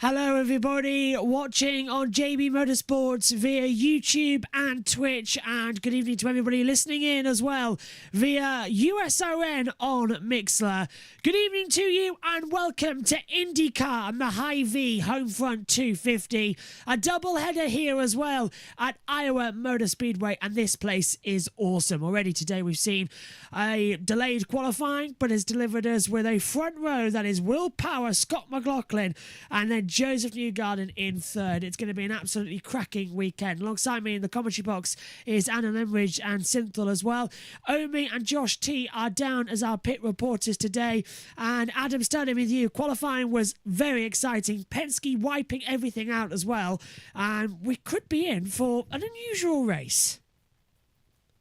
Hello everybody watching on JB Motorsports via YouTube and Twitch, and good evening to everybody listening in as well via USON on Mixlr. Good evening to you and welcome to IndyCar and the Hy-Vee Homefront 250. A double header here as well at Iowa Motor Speedway, and this place is awesome. Already today we've seen a delayed qualifying, but has delivered us with a front row that is Will Power, Scott McLaughlin, and then Joseph Newgarden in third. It's going to be an absolutely cracking weekend. Alongside me in the commentary box is Anna Limridge and Synthel as well. Omi and Josh T are down as our pit reporters today. And Adam, starting with you. Qualifying was very exciting. Penske wiping everything out as well. And we could be in for an unusual race.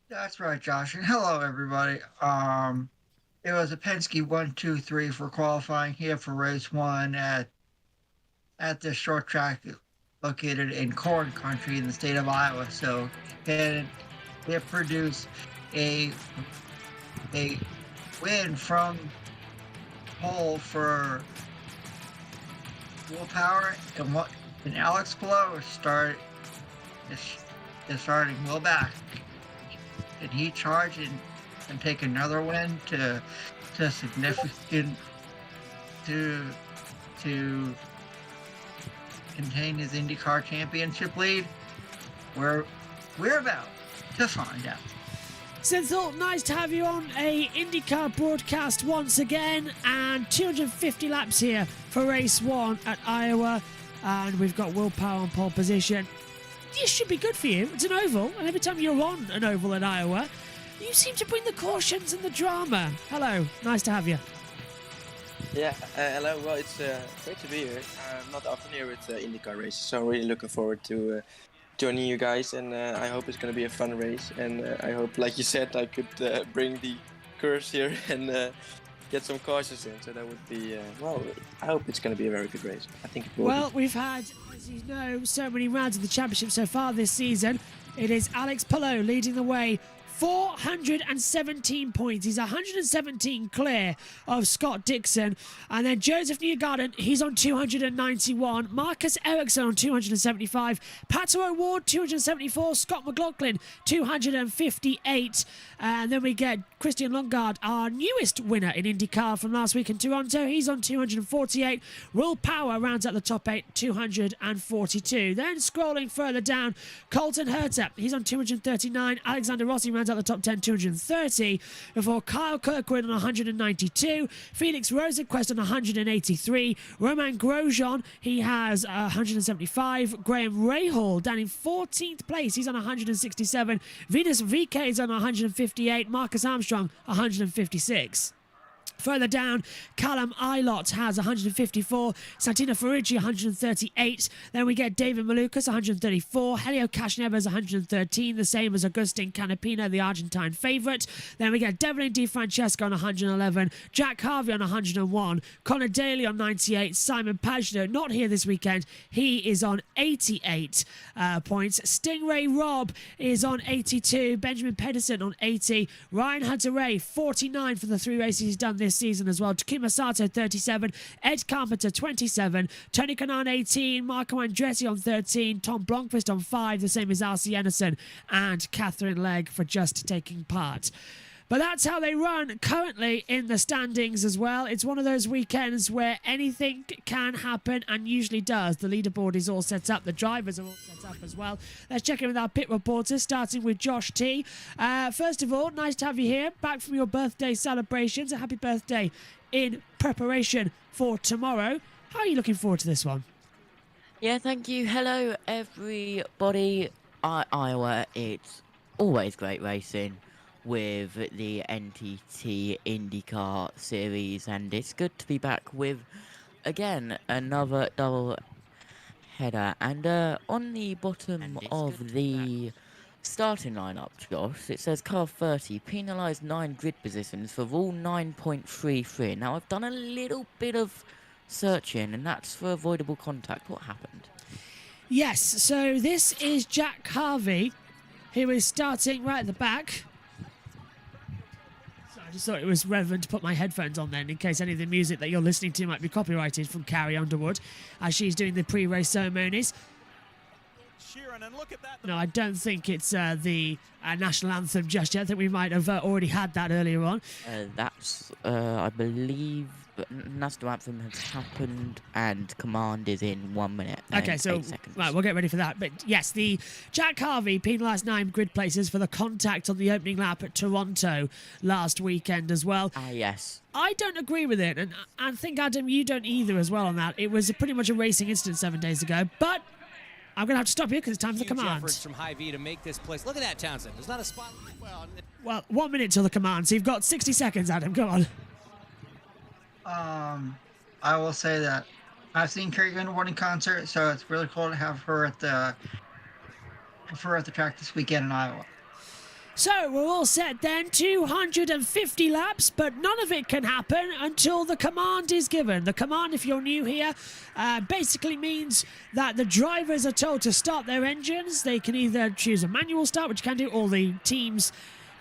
That's right, Josh. And hello, everybody. It was a Penske 1, 2, 3 for qualifying here for race one at the short track located in corn country in the state of Iowa. So it produced a win from pole for Will Power and Alex Palou starting Will back. Did he charge and take another win to significant to contain his IndyCar championship lead? We're about to find out. Synthel, nice to have you on a IndyCar broadcast once again, and 250 laps here for race one at Iowa, and we've got Will Power on pole position. This should be good for you. It's an oval, and every time you're on an oval at Iowa, you seem to bring the cautions and the drama. Hello, nice to have you. Yeah, hello. Well, it's great to be here. I'm not often here with IndyCar races, so I'm really looking forward to joining you guys, and I hope it's going to be a fun race, and I hope, like you said, I could bring the curse here and get some cautions in, so that would be, well, I hope it's going to be a very good race. I think it will Well, be. we've had, as you know, so many rounds of the championship so far this season. It is Alex Palou leading the way. 417 points. He's 117 clear of Scott Dixon. And then Joseph Newgarden, he's on 291. Marcus Ericsson on 275. Pato O'Ward, 274. Scott McLaughlin, 258. And then we get Christian Lundgaard, our newest winner in IndyCar from last week in Toronto. He's on 248. Will Power rounds out the top 8, 242. Then scrolling further down, Colton Herta, he's on 239. Alexander Rossi rounds out the top 10, 230, before Kyle Kirkwood on 192, Felix Rosenquist on 183, Romain Grosjean, he has 175, Graham Rahal down in 14th place, he's on 167, Venus VK is on 158, Marcus Armstrong 156. Further down, Callum Ilott has 154, Santina Ferrucci 138, then we get David Malukas 134, Helio Cashnevers 113, the same as Agustin Canapino, the Argentine favourite. Then we get Devlin Di Francesco on 111, Jack Harvey on 101, Connor Daly on 98, Simon Pagino, not here this weekend, he is on 88 points. Stingray Robb is on 82, Benjamin Pedersen on 80, Ryan Hunter-Ray 49 for the 3 races he's done this season as well. Takuma Sato 37, Ed Carpenter 27, Tony Kanaan 18, Marco Andretti on 13, Tom Blomqvist on 5, the same as R.C. Anderson and Catherine Legg for just taking part. But that's how they run currently in the standings as well. It's one of those weekends where anything can happen, and usually does. The leaderboard is all set up. The drivers are all set up as well. Let's check in with our pit reporters, starting with Josh T. First of all, nice to have you here. Back from your birthday celebrations. A happy birthday in preparation for tomorrow. How are you looking forward to this one? Yeah, thank you. Hello, everybody. Iowa, it's always great racing with the NTT IndyCar series, and it's good to be back with, again, another double header. And on the bottom of the starting lineup, Josh, it says car 30 penalised 9 grid positions for rule 9.33. Now, I've done a little bit of searching, and that's for avoidable contact. What happened? Yes, so this is Jack Harvey, who is starting right at the back. I just thought it was relevant to put my headphones on then in case any of the music that you're listening to might be copyrighted from Carrie Underwood as she's doing the pre-race ceremonies. And look at that. No, I don't think it's the national anthem just yet. I think we might have already had that earlier on. That's, I believe, national anthem has happened and command is in 1 minute. Okay, and so 8 seconds. right, we'll get ready for that. But yes, the Jack Harvey penalised 9 grid places for the contact on the opening lap at Toronto last weekend as well. Ah, yes. I don't agree with it, and I think, Adam, you don't either as well on that. It was pretty much a racing incident 7 days ago, but I'm going to have to stop you because it's time for the command. Efforts from High V to make this place. Look at that, Townsend. There's not a spot. Well, 1 minute till the command, so you've got 60 seconds, Adam. Go on. I will say that I've seen Carrie Underwood in concert, so it's really cool to have her at the track this weekend in Iowa. So we're all set then, 250 laps, but none of it can happen until the command is given. The command, if you're new here, basically means that the drivers are told to start their engines. They can either choose a manual start, which you can do, or the teams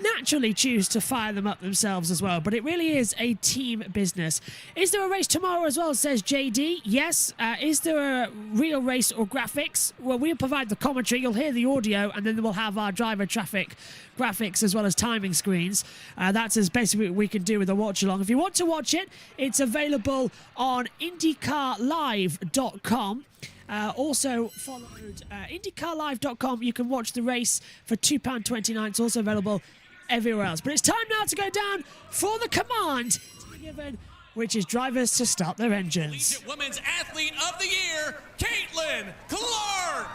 naturally choose to fire them up themselves as well, but it really is a team business. Is there a race tomorrow as well, says JD? Yes. Is there a real race or graphics? Well, we'll provide the commentary, you'll hear the audio, and then we'll have our driver traffic graphics as well as timing screens. That's as basically what we can do with a watch along. If you want to watch it, it's available on IndyCarLive.com. Also followed IndyCarLive.com. You can watch the race for £2.29. It's also available everywhere else. But it's time now to go down for the command to be given, which is drivers to start their engines. Collegiate Women's Athlete of the Year, Caitlin Clark.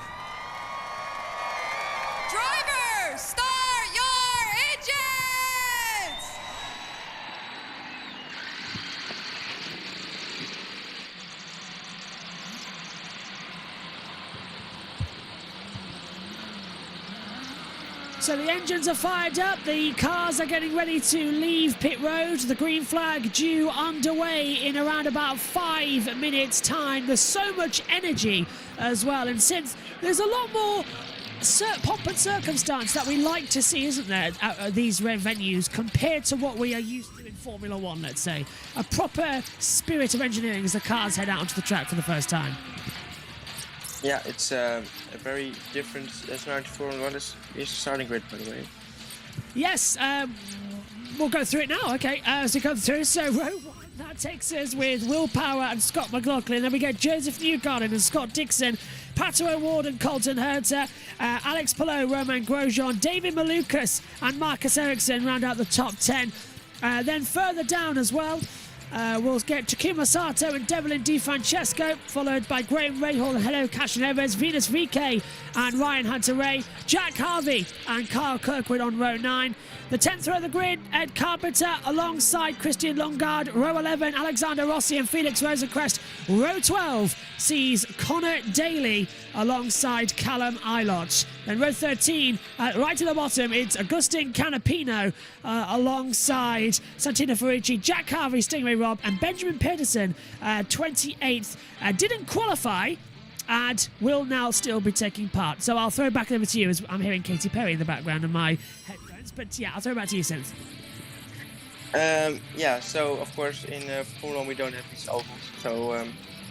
Drivers, start your engines! So the engines are fired up, the cars are getting ready to leave pit road, the green flag due underway in around about 5 minutes time. There's so much energy as well, and since there's a lot more pomp and circumstance that we like to see, isn't there, at these venues compared to what we are used to in Formula One, let's say. A proper spirit of engineering as the cars head out onto the track for the first time. Yeah, it's a very different scenario for Formula 1. Is the starting grid, by the way. Yes, we'll go through it now. Okay, as we go through, so row 1, that takes us with Will Power and Scott McLaughlin. Then we get Joseph Newgarden and Scott Dixon, Pato O'Ward and Colton Herter, Alex Palou, Romain Grosjean, David Malukas and Marcus Ericsson round out the top 10. Then further down as well, we'll get Takuma Sato and Devlin Di Francesco, followed by Graham Rahal and Hello Castroneves, Venus VK and Ryan Hunter-Ray, Jack Harvey and Carl Kirkwood on row 9. The 10th row of the grid, Ed Carpenter alongside Christian Longard. Row 11, Alexander Rossi and Felix Rosencrest. Row 12 sees Connor Daly alongside Callum Eilert. Then row 13, right at the bottom, it's Agustin Canapino alongside Santino Ferrucci, Jack Harvey, Stingray Robb, and Benjamin Pedersen, 28th. Didn't qualify and will now still be taking part. So I'll throw it back over to you as I'm hearing Katy Perry in the background of my headphones. But yeah, I'll throw it back to you, Synth. Yeah, so of course in Formula 1 we don't have these ovals, so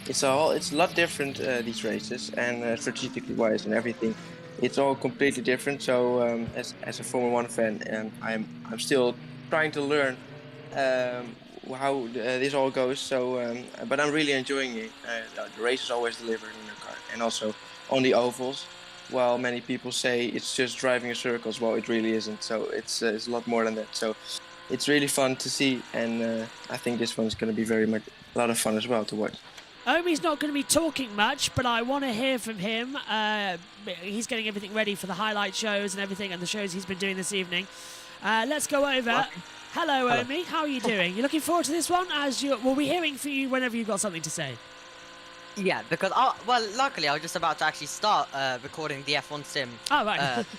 it's a lot different, these races, and strategically wise and everything. It's all completely different. So as a Formula 1 fan, I'm still trying to learn how this all goes. So, but I'm really enjoying it. The race is always delivered in the car, and also on the ovals. While many people say it's just driving in circles, well, it really isn't. So it's a lot more than that. So it's really fun to see, and I think this one's going to be very much a lot of fun as well to watch. Omi's not going to be talking much, but I want to hear from him. He's getting everything ready for the highlight shows and everything, and the shows he's been doing this evening. Let's go over. Hello, Omi. How are you doing? You looking forward to this one? We'll be hearing from you whenever you've got something to say. Yeah, because luckily I was just about to actually start recording the F1 sim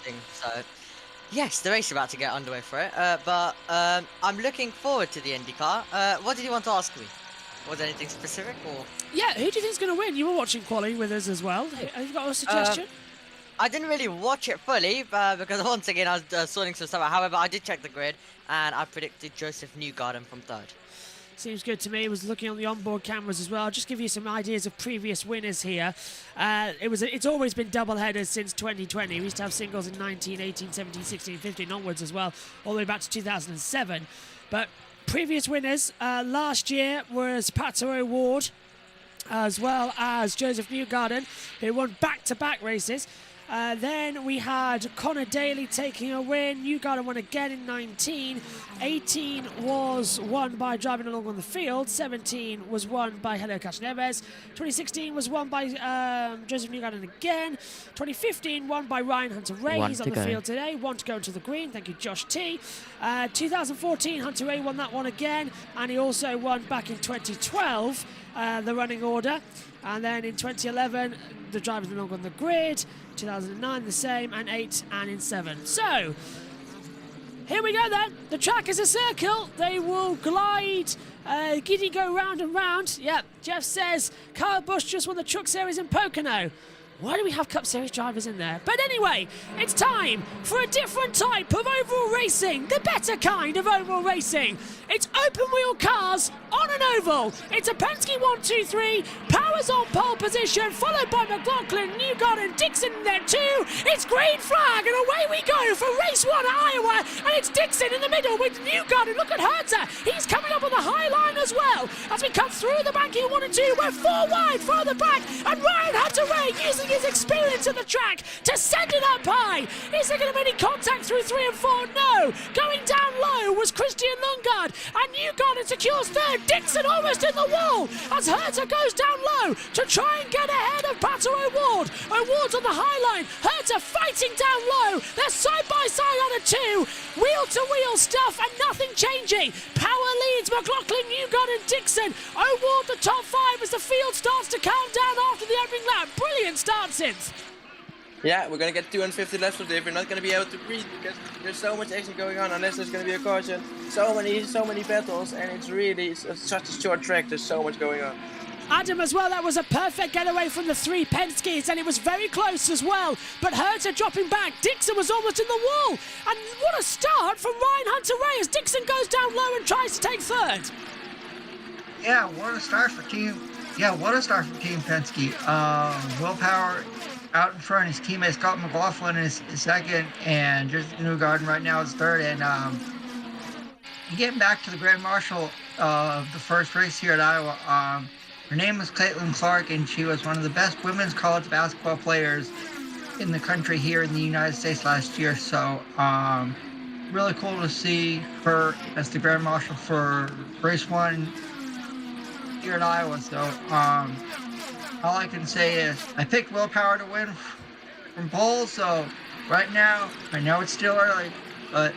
thing. So yes, the race is about to get underway for it. But I'm looking forward to the IndyCar. What did you want to ask me? Was there anything specific or? Yeah, who do you think's going to win? You were watching quali with us as well. Have you got a suggestion? I didn't really watch it fully because once again I was sorting some stuff out. However, I did check the grid and I predicted Joseph Newgarden from third. Seems good to me. I was looking on the onboard cameras as well. I'll just give you some ideas of previous winners here. It's always been double headers since 2020. We used to have singles in 19, 18, 17, 16, 15 onwards as well, all the way back to 2007. But previous winners last year was Pato O'Ward, as well as Joseph Newgarden, who won back-to-back races. Then we had Connor Daly taking a win. Newgarden won again in 19. 18 was won by driving along on the field. 17 was won by Helio Casneves. 2016 was won by Joseph Newgarden again. 2015 won by Ryan Hunter-Reay. He's on the field today. One to go into the green. Thank you, Josh T. 2014, Hunter-Reay won that one again. And he also won back in 2012, the running order. And then in 2011, the drivers no longer on the grid. 2009 the same, and 8 and in 7. So here we go then. The track is a circle. They will glide, giddy go round and round. Yep, Jeff says Kyle Busch just won the Truck Series in Pocono. Why do we have Cup Series drivers in there? But anyway, it's time for a different type of oval racing, the better kind of oval racing. It's open wheel cars on an oval. It's a Penske 1-2-3, Powers on pole position, followed by McLaughlin, Newgarden, Dixon in there too. It's green flag, and away we go for race 1 at Iowa, and it's Dixon in the middle with Newgarden. Look at Herta, he's coming up on the high line as well. As we come through the banking 1 and 2, we're 4 wide, further back, and Ryan Hunter-Reay using his experience at the track to send it up high. Is there going to be any contact through 3 and 4? No. Going down low was Christian Lundgaard, and Newgarden secures third. Dixon almost in the wall as Herta goes down low to try and get ahead of Pato O'Ward. O'Ward's on the high line. Herta fighting down low. They're side by side on a 2. Wheel to wheel stuff and nothing changing. Power leads McLaughlin, Newgarden, Dixon. O'Ward the top 5 as the field starts to calm down after the opening lap. Brilliant start, Synth. Yeah, we're gonna get 250 laps of this. We're not gonna be able to breathe because there's so much action going on unless there's gonna be a caution. So many battles, and it's such a short track. There's so much going on. Adam as well, that was a perfect getaway from the 3 Penskes, and it was very close as well. But Herta dropping back. Dixon was almost in the wall. And what a start from Ryan Hunter-Reay as Dixon goes down low and tries to take third. Yeah, what a start for Team Penske. Will Power out in front. His teammate Scott McLaughlin is second, and just Newgarden right now is third. And getting back to the Grand Marshal of the first race here at Iowa, her name was Caitlin Clark, and she was one of the best women's college basketball players in the country here in the United States last year. So really cool to see her as the Grand Marshal for race 1 here at Iowa. So all I can say is I picked Will Power to win from pole, so right now, I know it's still early, but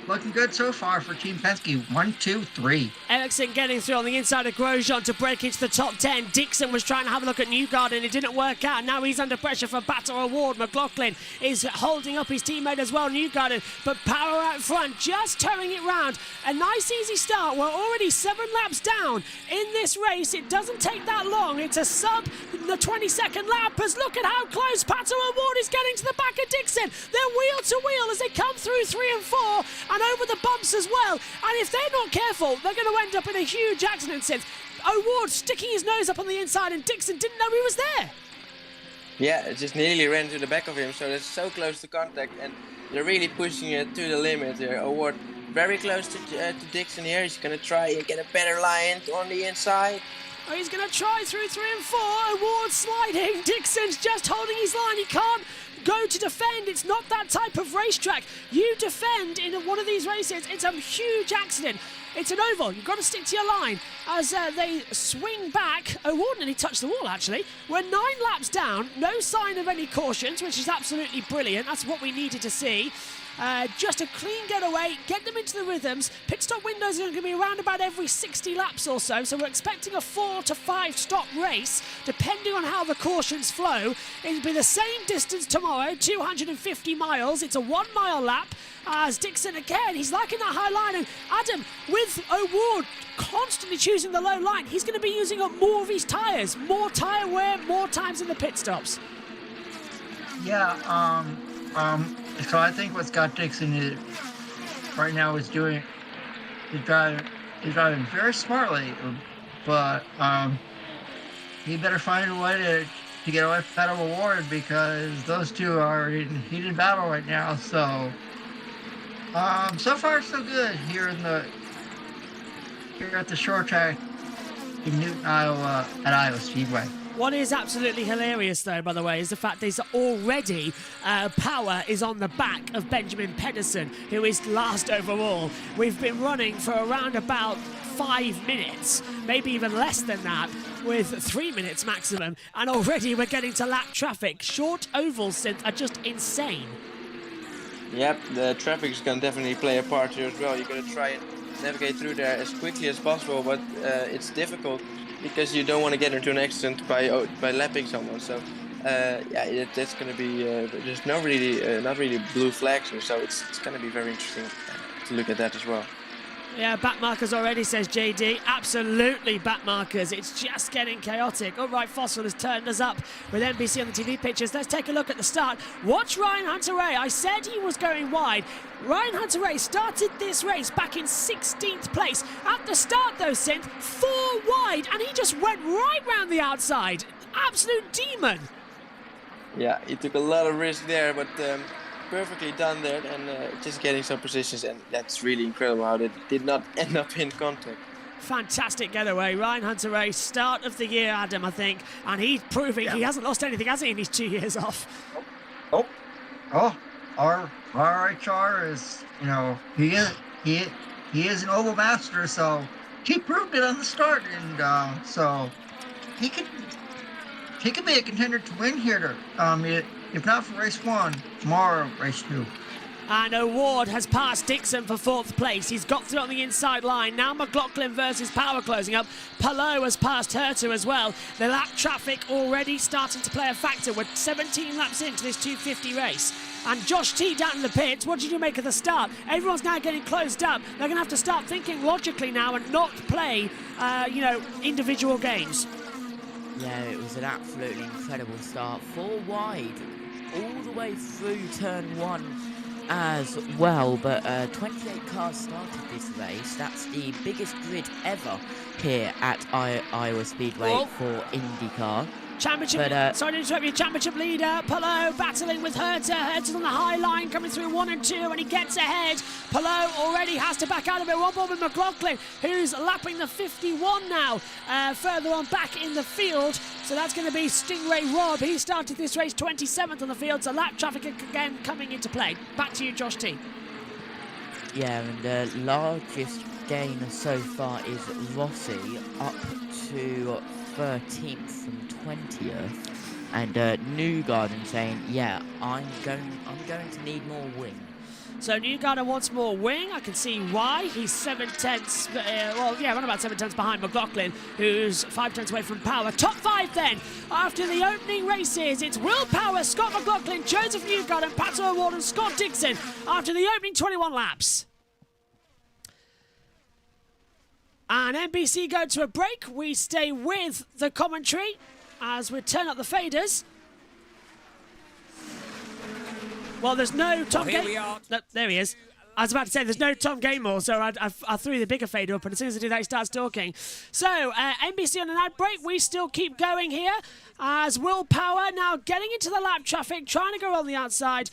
looking good so far for Team Penske. 1, 2, 3. Ericsson getting through on the inside of Grosjean to break into the top 10. Dixon was trying to have a look at Newgarden. It didn't work out. Now he's under pressure for Pato O'Ward. McLaughlin is holding up his teammate as well, Newgarden. But Power out front, just turning it round. A nice easy start. We're already 7 laps down in this race. It doesn't take that long. It's a sub the 22nd lap. As look at how close Pato O'Ward is getting to the back of Dixon. They're wheel to wheel as they come through 3 and 4. And over the bumps as well, and if they're not careful, they're going to end up in a huge accident. Since O'Ward sticking his nose up on the inside, and Dixon didn't know he was there. Yeah, it just nearly ran to the back of him, so they're so close to contact, and they're really pushing it to the limit here. O'Ward very close to Dixon here. He's going to try and get a better line on the inside. Oh, he's going to try through 3 and 4. O'Ward sliding. Dixon's just holding his line. He can't go to defend. It's not that type of racetrack. You defend in one of these races, it's a huge accident. It's an oval. You've got to stick to your line. As they swing back, O'Ward nearly touched the wall, actually. We're 9 laps down. No sign of any cautions, which is absolutely brilliant. That's what we needed to see. Just a clean getaway, get them into the rhythms. Pit stop windows are going to be around about every 60 laps or so we're expecting a 4 to 5 stop race, depending on how the cautions flow. It'll be the same distance tomorrow, 250 miles. It's a 1 mile lap. As Dixon again, he's liking that high line. And Adam, with O'Ward constantly choosing the low line, he's going to be using up more of his tyres. More tyre wear, more times in the pit stops. Yeah. So I think what Scott Dixon is right now is doing is driving very smartly, but he better find a way to get away from that award because those two are in heated battle right now. So so far so good here at the short track in Newton, Iowa at Iowa Speedway. What is absolutely hilarious, though, by the way, is the fact that already Power is on the back of Benjamin Pedersen, who is last overall. We've been running for around about 5 minutes, maybe even less than that, with 3 minutes maximum, and already we're getting to lap traffic. Short ovals synth are just insane. Yep, the traffic is going to definitely play a part here as well. You're going to try and navigate through there as quickly as possible, but it's difficult because you don't want to get into an accident by lapping someone. So that's going to be there's not really blue flags here, so it's going to be very interesting to look at that as well. Yeah, back markers already, says JD. Absolutely back markers. It's just getting chaotic. All right, Fossil has turned us up with NBC on the TV pictures. Let's take a look at the start. Watch Ryan Hunter-Reay. I said he was going wide. Ryan Hunter-Reay started this race back in 16th place. At the start, though, Synth, 4 wide, and he just went right round the outside. Absolute demon. Yeah, he took a lot of risk there, but perfectly done there, and just getting some positions, and that's really incredible how they did not end up in contact. Fantastic getaway. Ryan Hunter-Reay, start of the year, Adam, I think, and he's proving he hasn't lost anything, has he, in his 2 years off? Oh, our HR is, he is an oval master, so he proved it on the start, and so he could be a contender to win here. If not for race 1, tomorrow race 2. And O'Ward has passed Dixon for 4th place. He's got through on the inside line. Now McLaughlin versus Power closing up. Palou has passed Herter as well. The lap traffic already starting to play a factor. We're 17 laps into this 250 race. And Josh T down in the pits. What did you make of the start? Everyone's now getting closed up. They're going to have to start thinking logically now and not play, individual games. Yeah, it was an absolutely incredible start. 4 wide all the way through turn 1 as well, but 28 cars started this race. That's the biggest grid ever here at Iowa Speedway for IndyCar. Championship, sorry to interrupt you, championship leader, Palou battling with Herter. Herter's on the high line, coming through 1 and 2, and he gets ahead. Palou already has to back out of it. One more with McLaughlin, who's lapping the 51 now, further on back in the field. So that's going to be Stingray Rob. He started this race 27th on the field, so lap traffic again coming into play. Back to you, Josh T. Yeah, and the largest gain so far is Rossi, up to 13th from 20th, and Newgarden saying, "Yeah, I'm going to need more wing." So Newgarden wants more wing. I can see why. He's 7 tenths, around about 7 tenths behind McLaughlin, who's 5 tenths away from Power. Top 5 then, after the opening races. It's Will Power, Scott McLaughlin, Joseph Newgarden, Pato O'Ward and Scott Dixon after the opening 21 laps. And NBC go to a break. We stay with the commentary as we turn up the faders. Well, there's no Tom Gatemore. No, there he is. I was about to say there's no Tom Gatemore, so I threw the bigger fader up, and as soon as I do that, he starts talking. So, NBC on an ad break. We still keep going here as Will Power now getting into the lap traffic, trying to go on the outside.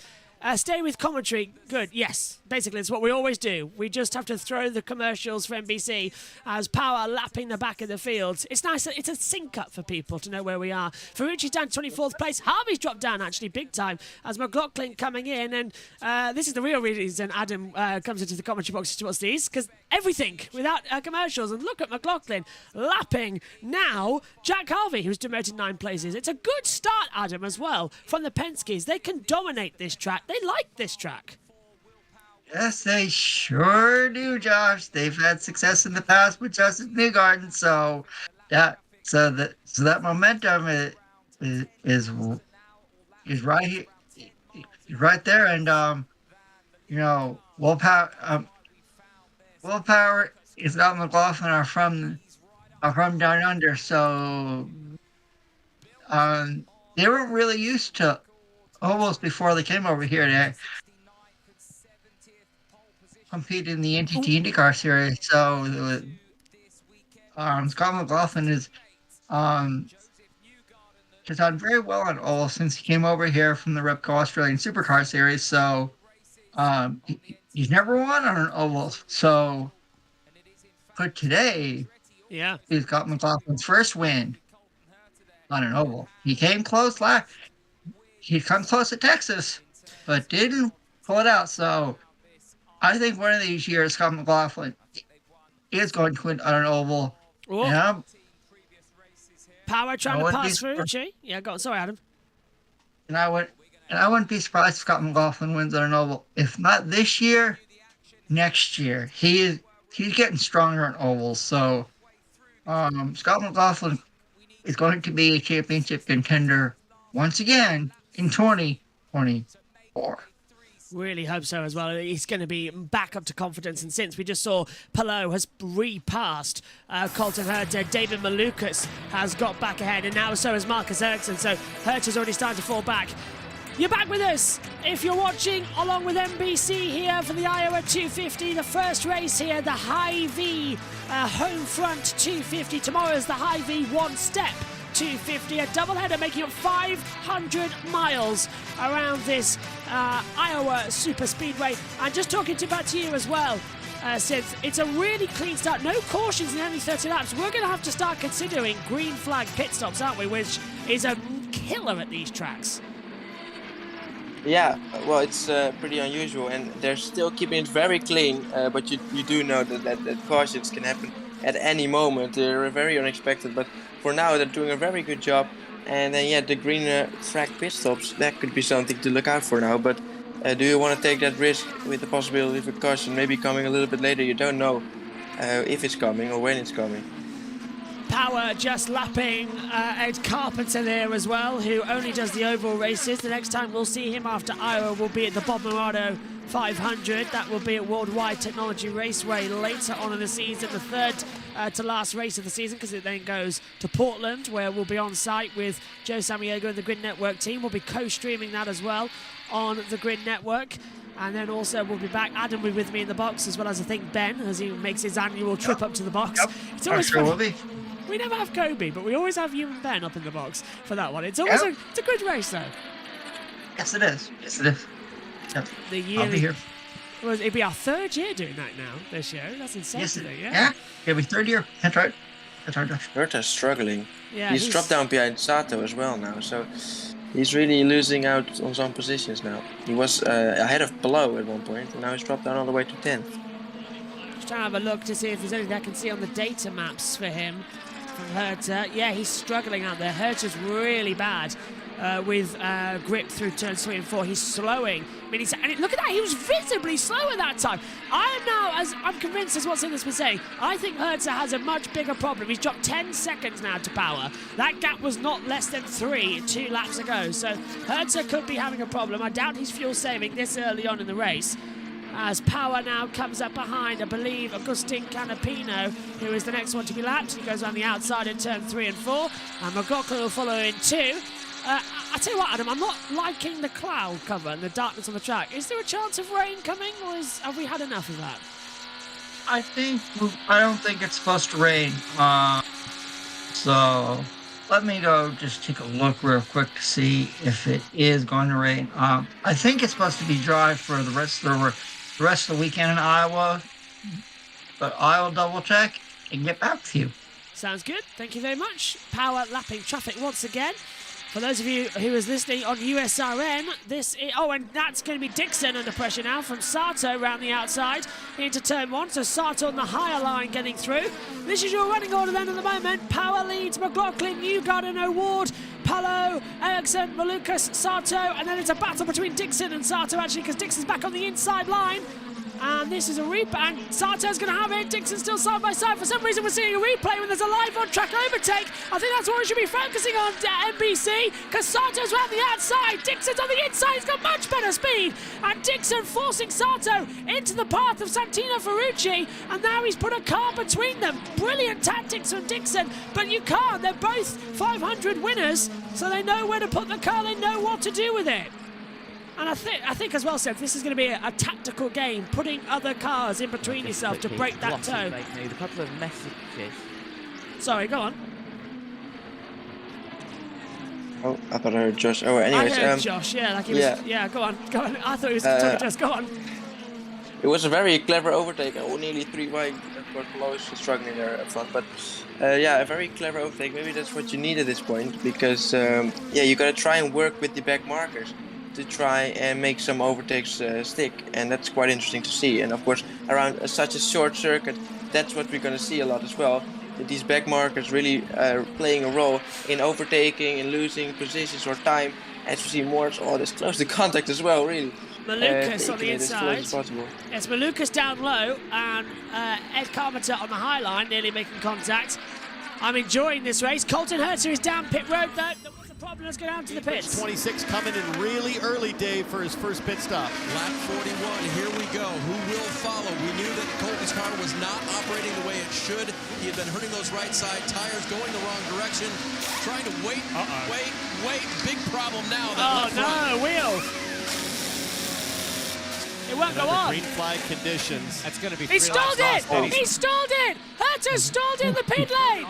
Stay with commentary. Good, yes. Basically, it's what we always do. We just have to throw the commercials for NBC as Power lapping the back of the field. It's nice. It's a sync-up for people to know where we are. Ferrucci's down 24th place. Harvey's dropped down, actually, big time, as McLaughlin coming in. And this is the real reason Adam comes into the commentary box to watch these, because everything without commercials. And look at McLaughlin lapping now Jack Harvey, who's demoted 9 places. It's a good start, Adam, as well, from the Penskes. They can dominate this track. They like this track. Yes, they sure do, Josh. They've had success in the past with Justin Newgarden, so that momentum is right here, right there, and Will Power is not McLaughlin are from down under, so they weren't really used to ovals before they came over here to compete in the NTT IndyCar series. So Scott McLaughlin is has done very well on ovals since he came over here from the Repco Australian Supercar Series. So he's never won on an oval. So for today, he's got McLaughlin's first win on an oval. He came close he come close at Texas, but didn't pull it out. So I think one of these years, Scott McLaughlin is going to win on an oval. Yeah. Power trying to pass Ferrucci. Yeah, go on. Sorry, Adam. And I wouldn't be surprised if Scott McLaughlin wins on an oval. If not this year, next year. He's getting stronger on ovals. So Scott McLaughlin is going to be a championship contender once again in 2024. Really hope so as well. He's going to be back up to confidence. And since we just saw Palou has repassed Colton Herta, David Malukas has got back ahead, and now so has Marcus Ericsson. So Herta's already starting to fall back. You're back with us if you're watching along with NBC here for the Iowa 250, the first race here, the High V home front 250. Tomorrow's the High V one step 250, a doubleheader making up 500 miles around this Iowa Super Speedway. And just talking back to you as well, since it's a really clean start, no cautions in only 30 laps, we're going to have to start considering green flag pit stops, aren't we, which is a killer at these tracks. Yeah, well, it's pretty unusual, and they're still keeping it very clean, but you do know that cautions can happen at any moment. They're very unexpected, but for now they're doing a very good job. And then, yeah, the green flag pit stops, that could be something to look out for now. But do you want to take that risk with the possibility of a caution maybe coming a little bit later? You don't know if it's coming or when it's coming. Power just lapping Ed Carpenter there as well, who only does the oval races. The next time we'll see him after Iowa will be at the Bob Morado 500. That will be at Worldwide Technology Raceway later on in the season, the third to last race of the season, because it then goes to Portland, where we'll be on site with Joe Samiogo and the Grid Network team. We'll be co-streaming that as well on the Grid Network. And then also we'll be back. Adam will be with me in the box, as well as I think Ben, as he makes his annual trip up to the box. It's always fun. We never have Kobe, but we always have you and Ben up in the box for that one. It's always it's a good race, though. Yes, it is. Yes, it is. Yep. I'll be here. Well, it'd be our third year doing that now, this year. That's insane, yes, yeah? It'll be third year. That's right. Herta's struggling. Yeah, he's dropped down behind Sato as well now, so he's really losing out on some positions now. He was ahead of Palou at one point, and now he's dropped down all the way to 10th. Just trying to have a look to see if there's anything I can see on the data maps for him. From Herta. Yeah, he's struggling out there. Herta's really bad with grip through turns 3 and 4. He's slowing. I mean, look at that. He was visibly slow at that time. I am now, as I'm convinced as what's in this was saying, I think Herta has a much bigger problem. He's dropped 10 seconds now to Power. That gap was not less than 3 2 laps ago. So Herta could be having a problem. I doubt he's fuel saving this early on in the race. As Power now comes up behind, I believe, Agustin Canapino, who is the next one to be lapped. He goes on the outside in turn 3 and 4. And McLaughlin will follow in 2. I tell you what, Adam, I'm not liking the cloud cover and the darkness on the track. Is there a chance of rain coming, or have we had enough of that? I don't think it's supposed to rain. So let me go just take a look real quick to see if it is going to rain. I think it's supposed to be dry for the rest of the weekend in Iowa, but I'll double check and get back to you. Sounds good. Thank you very much. Power lapping traffic once again. For those of you who is listening on USRN, and that's going to be Dixon under pressure now from Sato around the outside into turn 1. So Sato on the higher line getting through. This is your running order then at the moment. Power leads McLaughlin, Newgarden, O'Ward, Palou, Ericsson, Malukas, Sato, and then it's a battle between Dixon and Sato actually, because Dixon's back on the inside line. And this is a replay, and Sato's going to have it. Dixon's still side by side. For some reason, we're seeing a replay when there's a live on-track overtake. I think that's what we should be focusing on, NBC, because Sato's around the outside. Dixon's on the inside. He's got much better speed. And Dixon forcing Sato into the path of Santino Ferrucci, and now he's put a car between them. Brilliant tactics from Dixon, but you can't. They're both 500 winners, so they know where to put the car. They know what to do with it. And I think as well, Seth, this is going to be a tactical game, putting other cars in between yourself to break that toe. A couple of messages. Sorry, go on. Oh, I thought I heard Josh. Oh, anyways. I heard Josh, yeah. Like he was, yeah, go on. I thought he was talking to us. Go on. It was a very clever overtake. Oh, nearly 3 wide. Of course, Below is struggling there up front. But yeah, a very clever overtake. Maybe that's what you need at this point. Because, yeah, you got to try and work with the back markers to try and make some overtakes stick. And that's quite interesting to see. And, of course, around such a short circuit, that's what we're going to see a lot as well. That these back markers really playing a role in overtaking and losing positions or time. As we see more, oh, there's close to contact as well, really. Malukas on the inside. As possible. It's Malukas down low and Ed Carpenter on the high line, nearly making contact. I'm enjoying this race. Colton Herter is down pit road though. There was a problem. Let's go down to the pits. 26 coming in really early, Dave, for his first pit stop. Lap 41, here we go. Who will follow? We knew that Colton's car was not operating the way it should. He had been hurting those right side tires, going the wrong direction, trying to wait. Big problem now. Oh no, wheel. It won't go on. Green flag conditions. That's going to be. He stalled it! He stalled it! Herter stalled in the pit lane!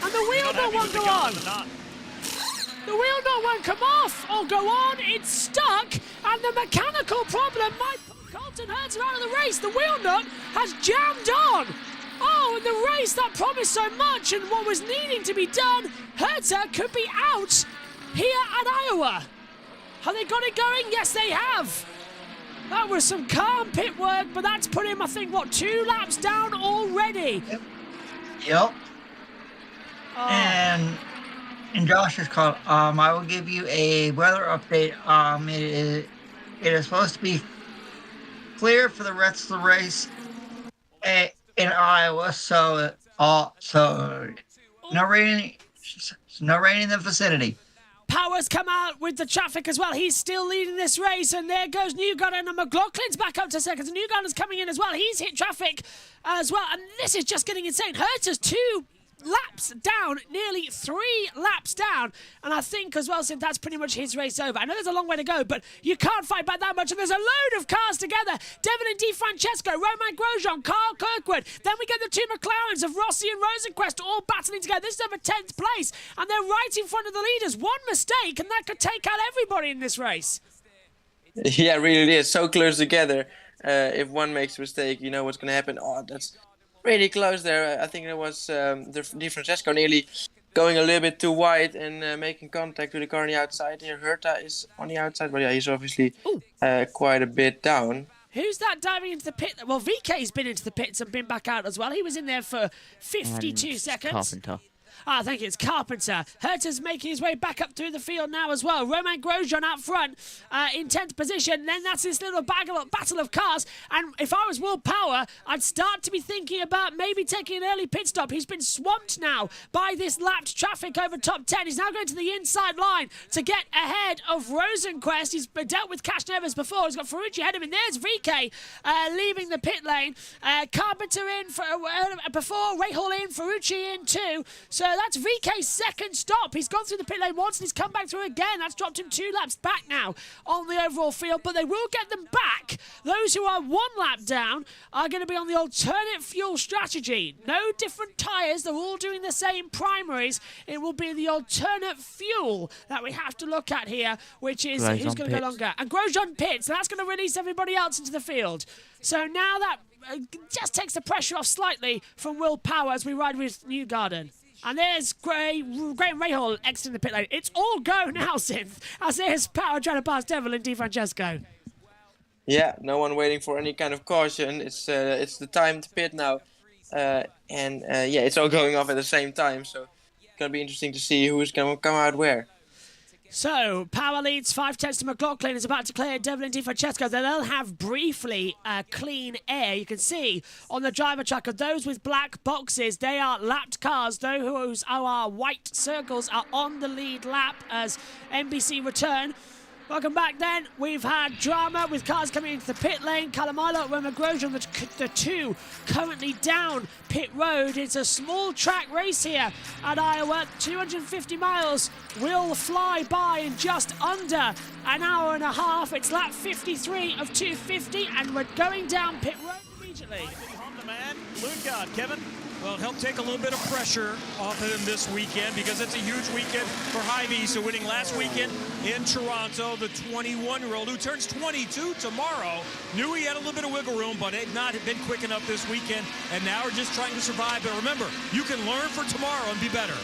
And the wheel nut won't go on! The wheel nut won't come off or go on, it's stuck, and the mechanical problem might put Colton Herter out of the race. The wheel nut has jammed on! Oh, in the race that promised so much and what was needing to be done, Herter could be out here at Iowa. Have they got it going? Yes, they have. That was some calm pit work, but that's put him, I think, what, 2 laps down already? Yep. Oh. And in Josh's call, I will give you a weather update. It is supposed to be clear for the rest of the race in Iowa, so no rain in the vicinity. Power's come out with the traffic as well. He's still leading this race, and there goes Newgarden, and McLaughlin's back up to second. And Newgarden's coming in as well. He's hit traffic as well, and this is just getting insane. Herter's 2 laps down, nearly 3 laps down, and I think as well, Sid, that's pretty much his race over. I know there's a long way to go, but you can't fight back that much, and there's a load of cars together. Devon and DiFrancesco, Romain Grosjean, Carl Kirkwood, then we get the 2 McLarens of Rossi and Rosenquist all battling together. This is over 10th place, and they're right in front of the leaders. One mistake, and that could take out everybody in this race. Yeah, really it is. So close together. If one makes a mistake, you know what's going to happen. Oh, that's really close there. I think it was DiFrancesco nearly going a little bit too wide and making contact with the car on the outside. Here, Herta is on the outside, but yeah, he's obviously quite a bit down. Who's that diving into the pit? Well, VK's been into the pits and been back out as well. He was in there for 52 seconds. Carpenter. I think it's Carpenter. Herter's making his way back up through the field now as well. Romain Grosjean out front in 10th position. Then that's this little battle of cars. And if I was Will Power, I'd start to be thinking about maybe taking an early pit stop. He's been swamped now by this lapped traffic over top 10. He's now going to the inside line to get ahead of Rosenquist. He's dealt with Cash Nevers before. He's got Ferrucci ahead of him. There's VK leaving the pit lane. Carpenter in for before, Rahal in, Ferrucci in too. So that's VK's second stop. He's gone through the pit lane once and he's come back through again. That's dropped him 2 laps back now on the overall field, but they will get them back. Those who are 1 lap down are going to be on the alternate fuel strategy. No different tyres. They're all doing the same primaries. It will be the alternate fuel that we have to look at here, which is who's going to go longer. And Grosjean pits, so that's going to release everybody else into the field. So now that just takes the pressure off slightly from Will Power as we ride with Newgarden. And there's Graham Rahal exiting the pit lane. It's all go now, Synth, as there's Power trying to pass Devil and DiFrancesco. Yeah, no one waiting for any kind of caution. It's the time to pit now. Yeah, it's all going off at the same time. So it's going to be interesting to see who's going to come out where. So, Power leads 5 tenths to McLaughlin, is about to clear Devlin and DiFrancesco. Then they'll have briefly clean air. You can see on the driver tracker, those with black boxes, they are lapped cars. Those who are white circles are on the lead lap as NBC return. Welcome back then. We've had drama with cars coming into the pit lane. Calamilo, Roman Grosjean, the two currently down pit road. It's a small track race here at Iowa. 250 miles will fly by in just under an hour and a half. It's lap 53 of 250, and we're going down pit road immediately. The man, Luke, Kevin. Well, help take a little bit of pressure off of him this weekend because it's a huge weekend for Hy-Vee. So winning last weekend in Toronto, the 21-year-old who turns 22 tomorrow, knew he had a little bit of wiggle room, but had not been quick enough this weekend, and now we're just trying to survive. But remember, you can learn for tomorrow and be better.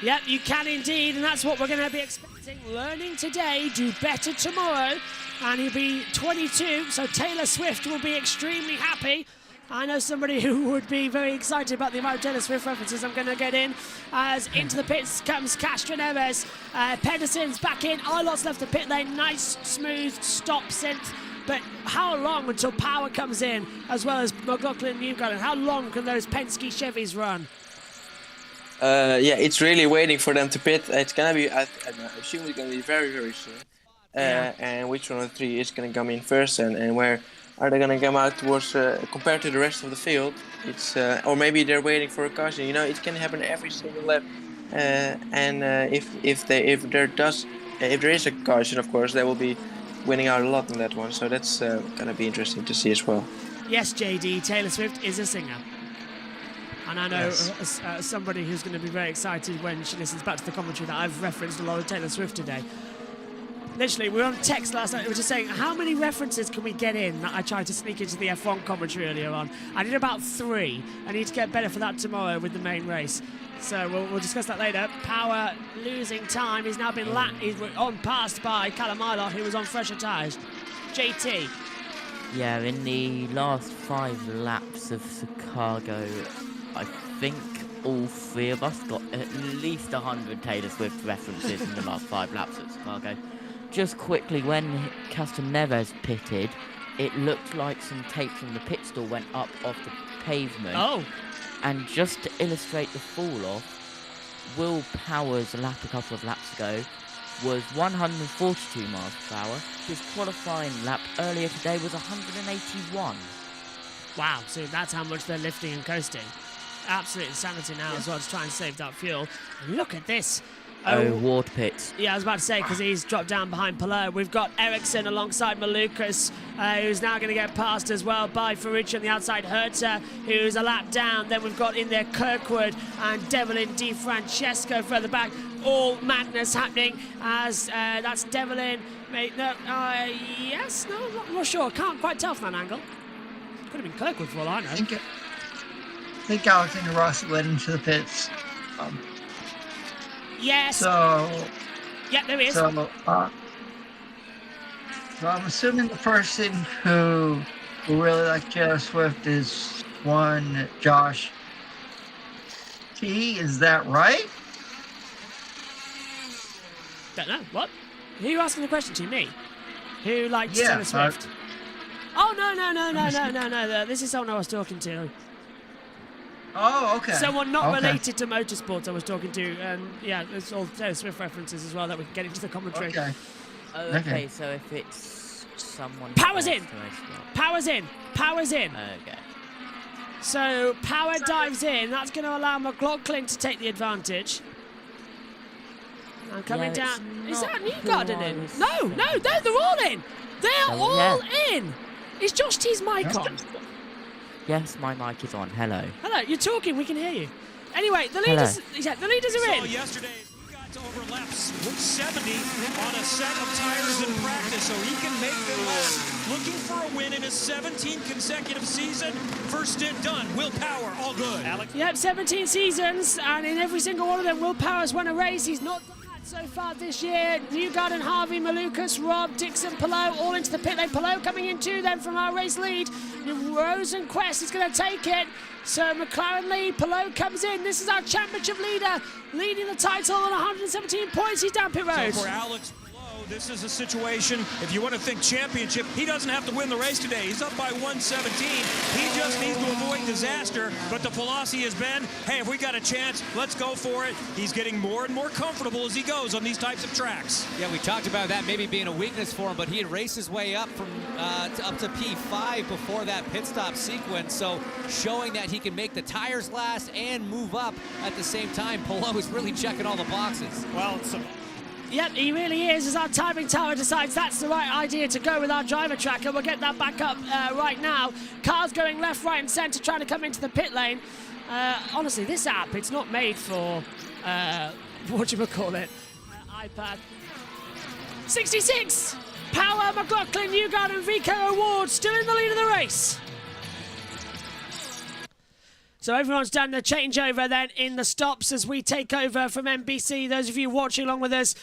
Yep, you can indeed, and that's what we're going to be expecting. Learning today, do better tomorrow, and he'll be 22, so Taylor Swift will be extremely happy. I know somebody who would be very excited about the amount of Taylor Swift references I'm going to get in. As into the pits comes Castro Neves. Pedersen's back in. Ilot's left the pit lane. Nice, smooth stop synth. But how long until power comes in, as well as McLaughlin and Newgarden? How long can those Penske Chevys run? Yeah, it's really waiting for them to pit. It's going to be, I assume it's going to be very, very soon. And which one of the three is going to come in first, and where are they going to come out towards compared to the rest of the field? It's or maybe they're waiting for a caution. You know, it can happen every single lap. If there is a caution, of course, they will be winning out a lot in that one. So that's going to be interesting to see as well. Yes, JD, Taylor Swift is a singer. And I know somebody who's going to be very excited when she listens back to the commentary that I've referenced a lot of Taylor Swift today. Literally, we were on text last night. We were just saying, how many references can we get in that I tried to sneak into the F1 commentary earlier on? I did about 3. I need to get better for that tomorrow with the main race. So we'll discuss that later. Power losing time. He's now been he's on passed by Calamilo, who was on fresher tyres. JT. Yeah, in the last 5 laps of Chicago, I think all 3 of us got at least 100 Taylor Swift references in the last 5 laps at Chicago. Just quickly, when Castro Neves pitted, it looked like some tape from the pit stall went up off the pavement. Oh. And just to illustrate the fall-off, Will Power's lap a couple of laps ago was 142 miles per hour. His qualifying lap earlier today was 181. Wow, so that's how much they're lifting and coasting. Absolute insanity now as well to try and save that fuel. And look at this. Ward pits. Yeah, I was about to say, because he's dropped down behind Palou. We've got Ericsson alongside Malukas, who's now going to get passed as well by Ferrucci on the outside. Herta, who's a lap down. Then we've got in there Kirkwood and Devlin Di Francesco further back. All madness happening as that's Devlin. Yes? No, I'm not sure. Can't quite tell from that angle. Could have been Kirkwood for all I know. I think Alexander Rossi led into the pits. Yes. So. Yeah, there he is. So I'm assuming the person who really likes Taylor Swift is one Josh T. Is that right? Don't know. What? Who are you asking the question to? Me? Who likes Taylor Swift? Oh, no. This is someone I was talking to. Oh, okay. Someone not related to motorsports I was talking to, and yeah, there's all Taylor Swift references as well that we can get into the commentary. Okay. Okay, so if it's someone... Power's in! Power's in! Power's in! Okay. So, Power dives in. That's going to allow McLaughlin to take the advantage. And coming down... Is that Newgarden in? No, they're all in! They're all in! Is Josh T's mic on? Yes, my mic is on. Hello. Hello, you're talking, we can hear you. Anyway, the leaders are in. So yesterday, he got to overlap 70 on a set of tires in practice, so he can make them last. Looking for a win in his 17th consecutive season. First stint done. Will Power, all good. Alex? Yep, 17 seasons, and in every single one of them, Will Power's won a race. He's not done that so far this year. Newgarden, Harvey, Malukas, Rob, Dixon, Palou, all into the pit lane. Palou coming in too then from our race lead. Rosenquist is going to take it. So McLaren lead, Palou comes in. This is our championship leader, leading the title on 117 points. He's down pit road. So for Alex Palou, this is a situation, if you want to think championship, he doesn't have to win the race today. He's up by 117. He just needs to avoid disaster. But the philosophy has been, hey, if we got a chance, let's go for it. He's getting more and more comfortable as he goes on these types of tracks. Yeah, we talked about that maybe being a weakness for him, but he had raced his way up from up to P5 before that pit stop sequence. So showing that he can make the tires last and move up at the same time. Palou is really checking all the boxes. Well, Yep, he really is, as our timing tower decides that's the right idea to go with our driver tracker. We'll get that back up right now. Cars going left, right, and centre, trying to come into the pit lane. Honestly, this app, it's not made for, iPad. 66! Power, McLaughlin, Newgarden, and Vico Award still in the lead of the race. So everyone's done the changeover then in the stops as we take over from NBC. Those of you watching along with us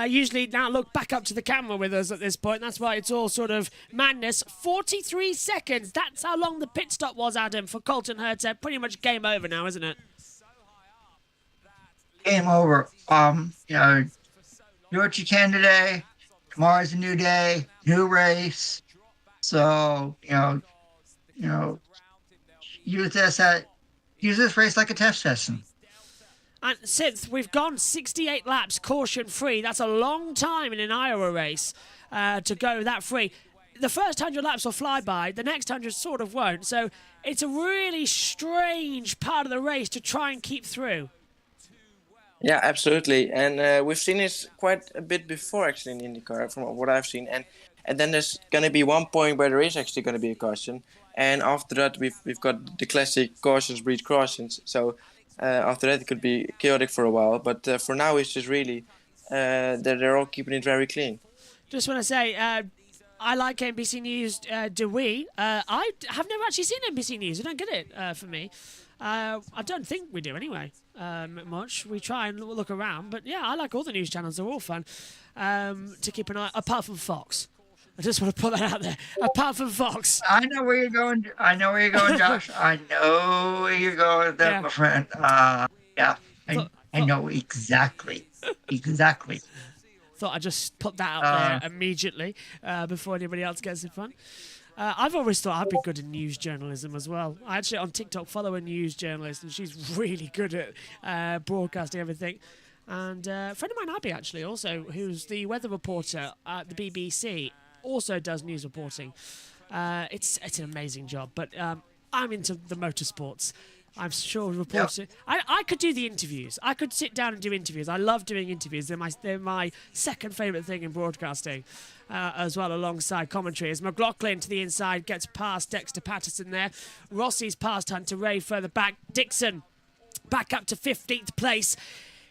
usually now look back up to the camera with us at this point. That's why it's all sort of madness. 43 seconds. That's how long the pit stop was, Adam, for Colton Herta. Pretty much game over now, isn't it? Game over. Do what you can today. Tomorrow's a new day, new race. So, use this race like a test session. And since we've gone 68 laps caution-free, that's a long time in an Iowa race to go that free. The first 100 laps will fly by, the next 100 sort of won't. So it's a really strange part of the race to try and keep through. Yeah, absolutely. And we've seen this quite a bit before, actually, in IndyCar, from what I've seen. And then there's going to be one point where there is actually going to be a caution. And after that, we've got the classic cautions breed cautions. So after that, it could be chaotic for a while. But for now, it's just really they're all keeping it very clean. Just want to say, I like NBC News. Do we? I have never actually seen NBC News. I don't get it for me. I don't think we do anyway, much. We try and look around. But yeah, I like all the news channels. They're all fun to keep an eye, apart from Fox. I just want to put that out there. Apart from Fox. I know where you're going, Josh. I know where you're going with that, my friend. I know exactly. Exactly. Thought I'd just put that out there immediately before anybody else gets it fun. I've always thought I'd be good in news journalism as well. I actually, on TikTok, follow a news journalist, and she's really good at broadcasting everything. And a friend of mine, Abby, actually, also, who's the weather reporter at the BBC, also does news reporting. It's an amazing job, but I'm into the motorsports. I'm sure reporting. Yep. I could do the interviews. I could sit down and do interviews. I love doing interviews. They're my second favourite thing in broadcasting, as well, alongside commentary. As McLaughlin to the inside gets past Dexter Patterson there. Rossi's past Hunter Ray further back. Dixon back up to 15th place.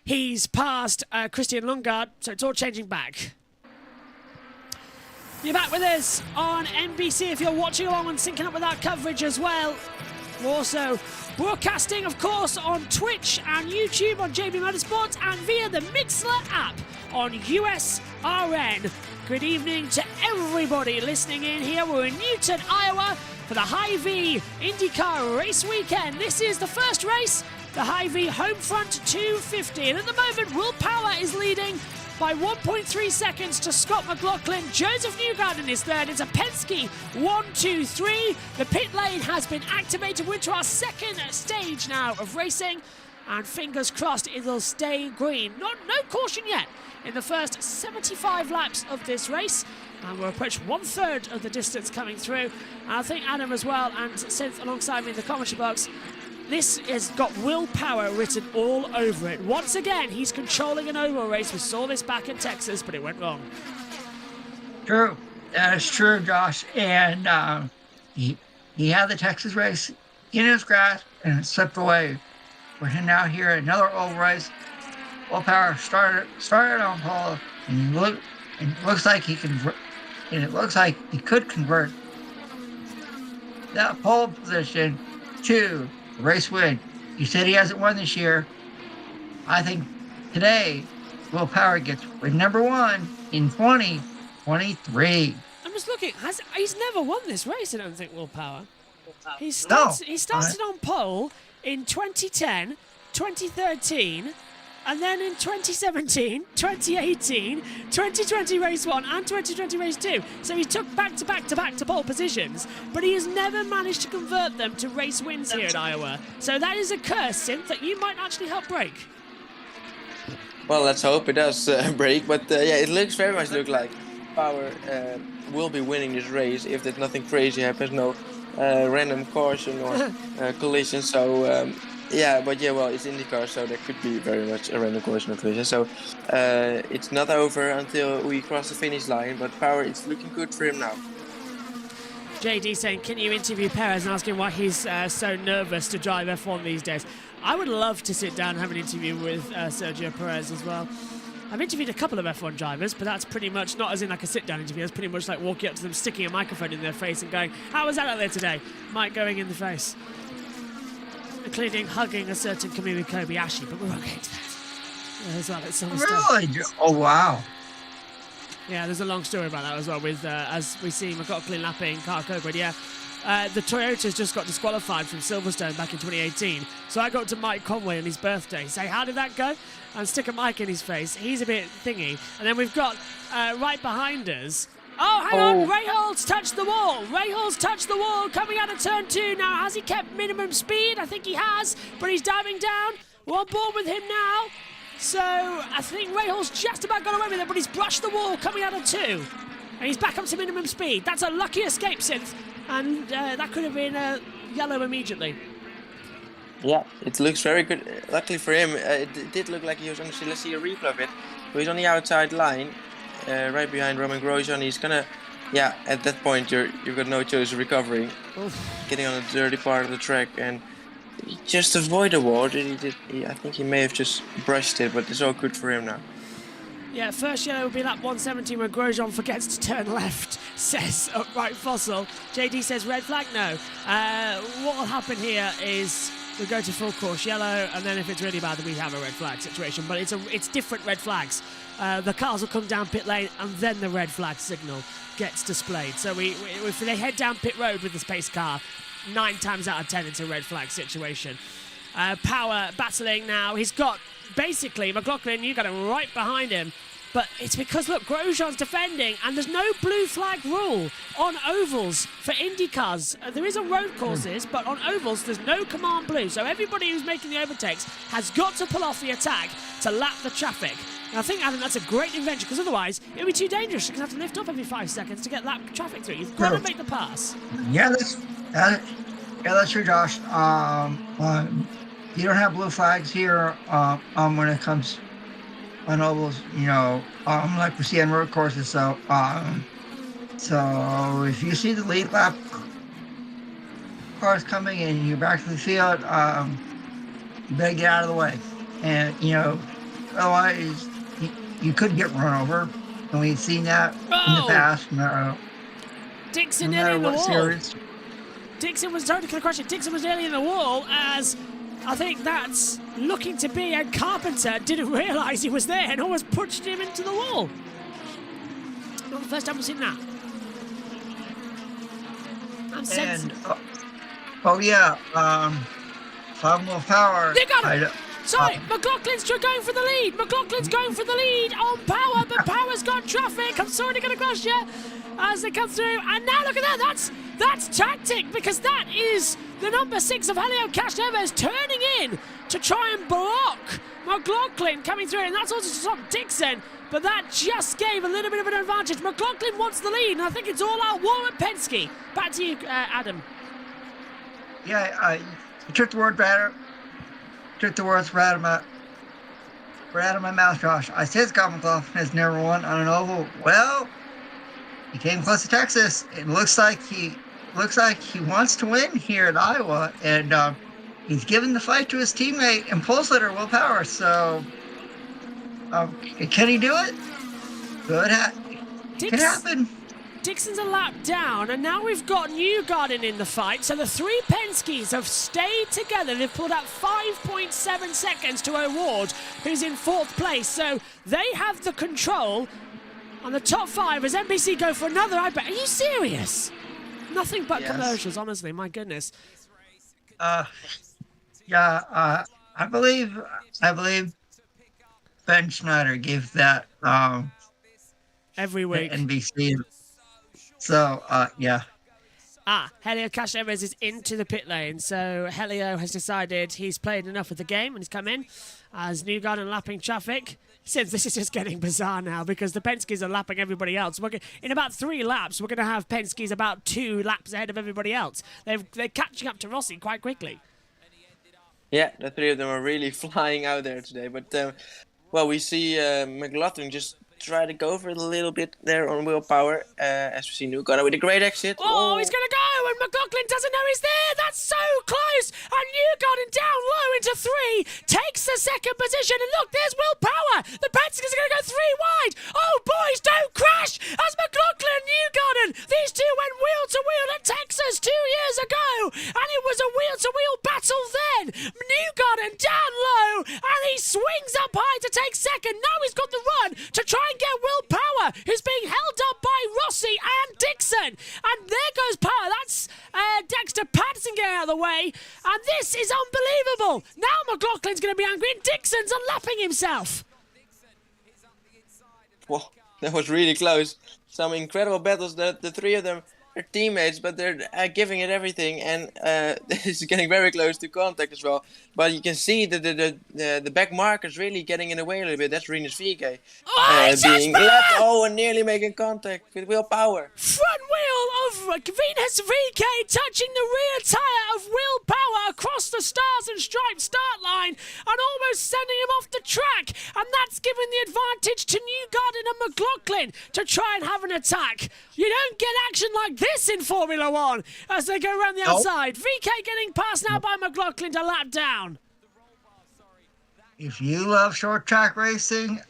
He's past Christian Lundgaard, so it's all changing back. You're back with us on NBC if you're watching along and syncing up with our coverage as well. We're also broadcasting, of course, on Twitch and YouTube on JB Motorsports and via the Mixler app on USRN. Good evening to everybody listening in here. We're in Newton, Iowa for the Hy-Vee IndyCar race weekend. This is the first race, the Hy-Vee Homefront 250. And at the moment, Will Power is leading by 1.3 seconds to Scott McLaughlin. Joseph Newgarden is third. It's a Penske 1, 2, 3. The pit lane has been activated. We're to our second stage now of racing. And fingers crossed it'll stay green. No caution yet in the first 75 laps of this race. And we'll approach 1/3 of the distance coming through. And I think Adam as well, and Synth alongside me in the commentary box, this has got Will Power written all over it. Once again, he's controlling an oval race. We saw this back in Texas, but it went wrong. True. That is true, Josh. And he had the Texas race in his grasp and it slipped away. We're now here at another oval race. Will Power started on pole, and it looks like he could convert that pole position to race win. You said he hasn't won this year. I think today Will Power gets win number 1 in 2023. I'm just looking. He's never won this race, I don't think, Will Power. He started on pole in 2010, 2013, And then in 2017, 2018, 2020 race 1 and 2020 race 2. So he took back-to-back to pole positions, but he has never managed to convert them to race wins here at Iowa. So that is a curse, Synth, that you might actually help break. Well, let's hope it does break, but yeah, it looks very much like Power will be winning this race if there's nothing crazy happens, no random caution or collision. So yeah, but yeah, well, it's IndyCar, so there could be very much a random caution or collision. So it's not over until we cross the finish line, but Power, it's looking good for him now. JD saying, can you interview Perez, and asking why he's so nervous to drive F1 these days. I would love to sit down and have an interview with Sergio Perez as well. I've interviewed a couple of F1 drivers, but that's pretty much not as in like a sit-down interview. That's pretty much like walking up to them, sticking a microphone in their face and going, how was that out there today? Mike going in the face. Including hugging a certain Kamui Kobayashi, but we're okay to that. Yeah, there's all that sort of stuff. Really? Oh, wow. Yeah, there's a long story about that as well with, as we see McLaughlin lapping Carl Coburn, yeah. The Toyotas just got disqualified from Silverstone back in 2018. So I got to Mike Conway on his birthday, say, how did that go? And stick a mic in his face. He's a bit thingy. And then we've got right behind us. Oh, hang on. Rahals touched the wall. Rahals touched the wall coming out of turn 2. Now, has he kept minimum speed? I think he has, but he's diving down. We're on board with him now. So I think Rahals just about got away with it, but he's brushed the wall coming out of 2. And he's back up to minimum speed. That's a lucky escape, Synth. And that could have been yellow immediately. Yeah, it looks very good. Luckily for him, it did look like he was on the, let's see a replay of it. So he's on the outside line, right behind Roman Grosjean. He's gonna, yeah, at that point you've got no choice of recovering. Getting on the dirty part of the track and just avoid the wall. I think he may have just brushed it, but it's all good for him now. Yeah, first yellow will be lap 117 when Grosjean forgets to turn left, says Upright Fossil. JD says red flag, no. What will happen here is we'll go to full course yellow, and then if it's really bad, then we have a red flag situation. But it's different red flags. The cars will come down pit lane, and then the red flag signal gets displayed. So if they head down pit road with the space car, 9 times out of 10 it's a red flag situation. Power battling now. He's got basically McLaughlin, you got him right behind him. But it's because, look, Grosjean's defending, and there's no blue flag rule on ovals for IndyCars. There is on road courses, but on ovals, there's no command blue. So everybody who's making the overtakes has got to pull off the attack to lap the traffic. And I think, Adam, that's a great invention, because otherwise it'll be too dangerous. You're going to have to lift up every 5 seconds to get lap traffic through. You've got to make the pass. Yeah, that's true, Josh. You don't have blue flags here when it comes on ovals, you know, like we see on road courses. So if you see the lead lap cars coming and you're back to the field, you better get out of the way. And, you know, otherwise you could get run over. And we've seen that in the past. Dixon nearly in the wall. Dixon was totally crush it. Dixon was nearly in the wall as I think that's looking to be, and Carpenter didn't realise he was there and almost punched him into the wall. Not the first time we've seen that. Five more power. They got it. Sorry, McLaughlin's going for the lead. McLaughlin's going for the lead on Power, but Power's got traffic. I'm sorry to get across you as they come through. And now look at that. That's tactic, because that is the number 6 of Helio Castroneves turning in to try and block McLaughlin coming through. And that's also to stop Dixon. But that just gave a little bit of an advantage. McLaughlin wants the lead, and I think it's all out war at Penske. Back to you, Adam. Yeah, you took the word batter. Took the words right out of my mouth, Josh. I said Scott McLaughlin is number 1 on an oval. Well, he came close to Texas. It looks like he wants to win here at Iowa, and he's given the fight to his teammate and pole sitter Will Power. So, can he do it? Can happen. Dixon's a lap down, and now we've got Newgarden in the fight. So the 3 Penskes have stayed together. They've pulled out 5.7 seconds to O'Ward, who's in 4th place. So they have the control on the top 5 as NBC go for another iBet. Are you serious? Nothing but commercials, honestly. My goodness. I believe Ben Schneider gave that every week. NBC. So yeah. Helio Castroneves is into the pit lane, so Helio has decided he's played enough of the game and he's come in as Newgarden lapping traffic. Since this is just getting bizarre now because the Penske's are lapping everybody else. In about 3 laps, we're going to have Penske's about 2 laps ahead of everybody else. They're catching up to Rossi quite quickly. Yeah, the 3 of them are really flying out there today. But, well, we see McLaughlin just try to go for it a little bit there on willpower. As we see Newgarden with a great exit. Oh, he's going to go, and McLaughlin doesn't know he's there. That's so close. And Newgarden down low into 3, takes the 2nd position. And look, there's willpower. The Penske's are going to go 3 wide. Oh, boys, don't crash. As McLaughlin and Newgarden, these 2 went wheel to wheel at Texas 2 years ago. And it was a wheel to wheel battle then. Newgarden down low, and he swings up high to take 2nd. Now he's got the run to try and get willpower, who's being held up by Rossi and Dixon. And there goes Power. That's Dexter Patterson getting out of the way. And this is unbelievable. Now McLaughlin's going to be angry, and Dixon's unlapping himself. Whoa, that was really close. Some incredible battles. The 3 of them are teammates, but they're giving it everything, and this is getting very close to contact as well. But you can see that the back markers really getting in the way a little bit. That's Rinus VK being left. Oh, and nearly making contact with willpower. Front wheel of Rinus VK touching the rear tyre of willpower across the stars and striped start line and almost sending him off the track. And that's giving the advantage to Newgarden and McLaughlin to try and have an attack. You don't get action like this in Formula 1 as they go around the outside. VK getting passed now by McLaughlin to lap down. If you love short track racing,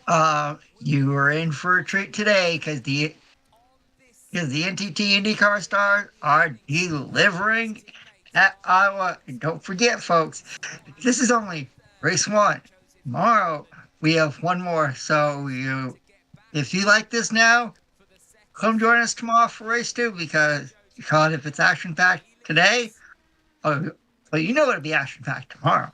you are in for a treat today because the NTT IndyCar stars are delivering at Iowa. And don't forget, folks, this is only race 1. Tomorrow we have 1 more. So if you like this now, come join us tomorrow for race 2 because if it's action-packed today, you know it'll be action-packed tomorrow.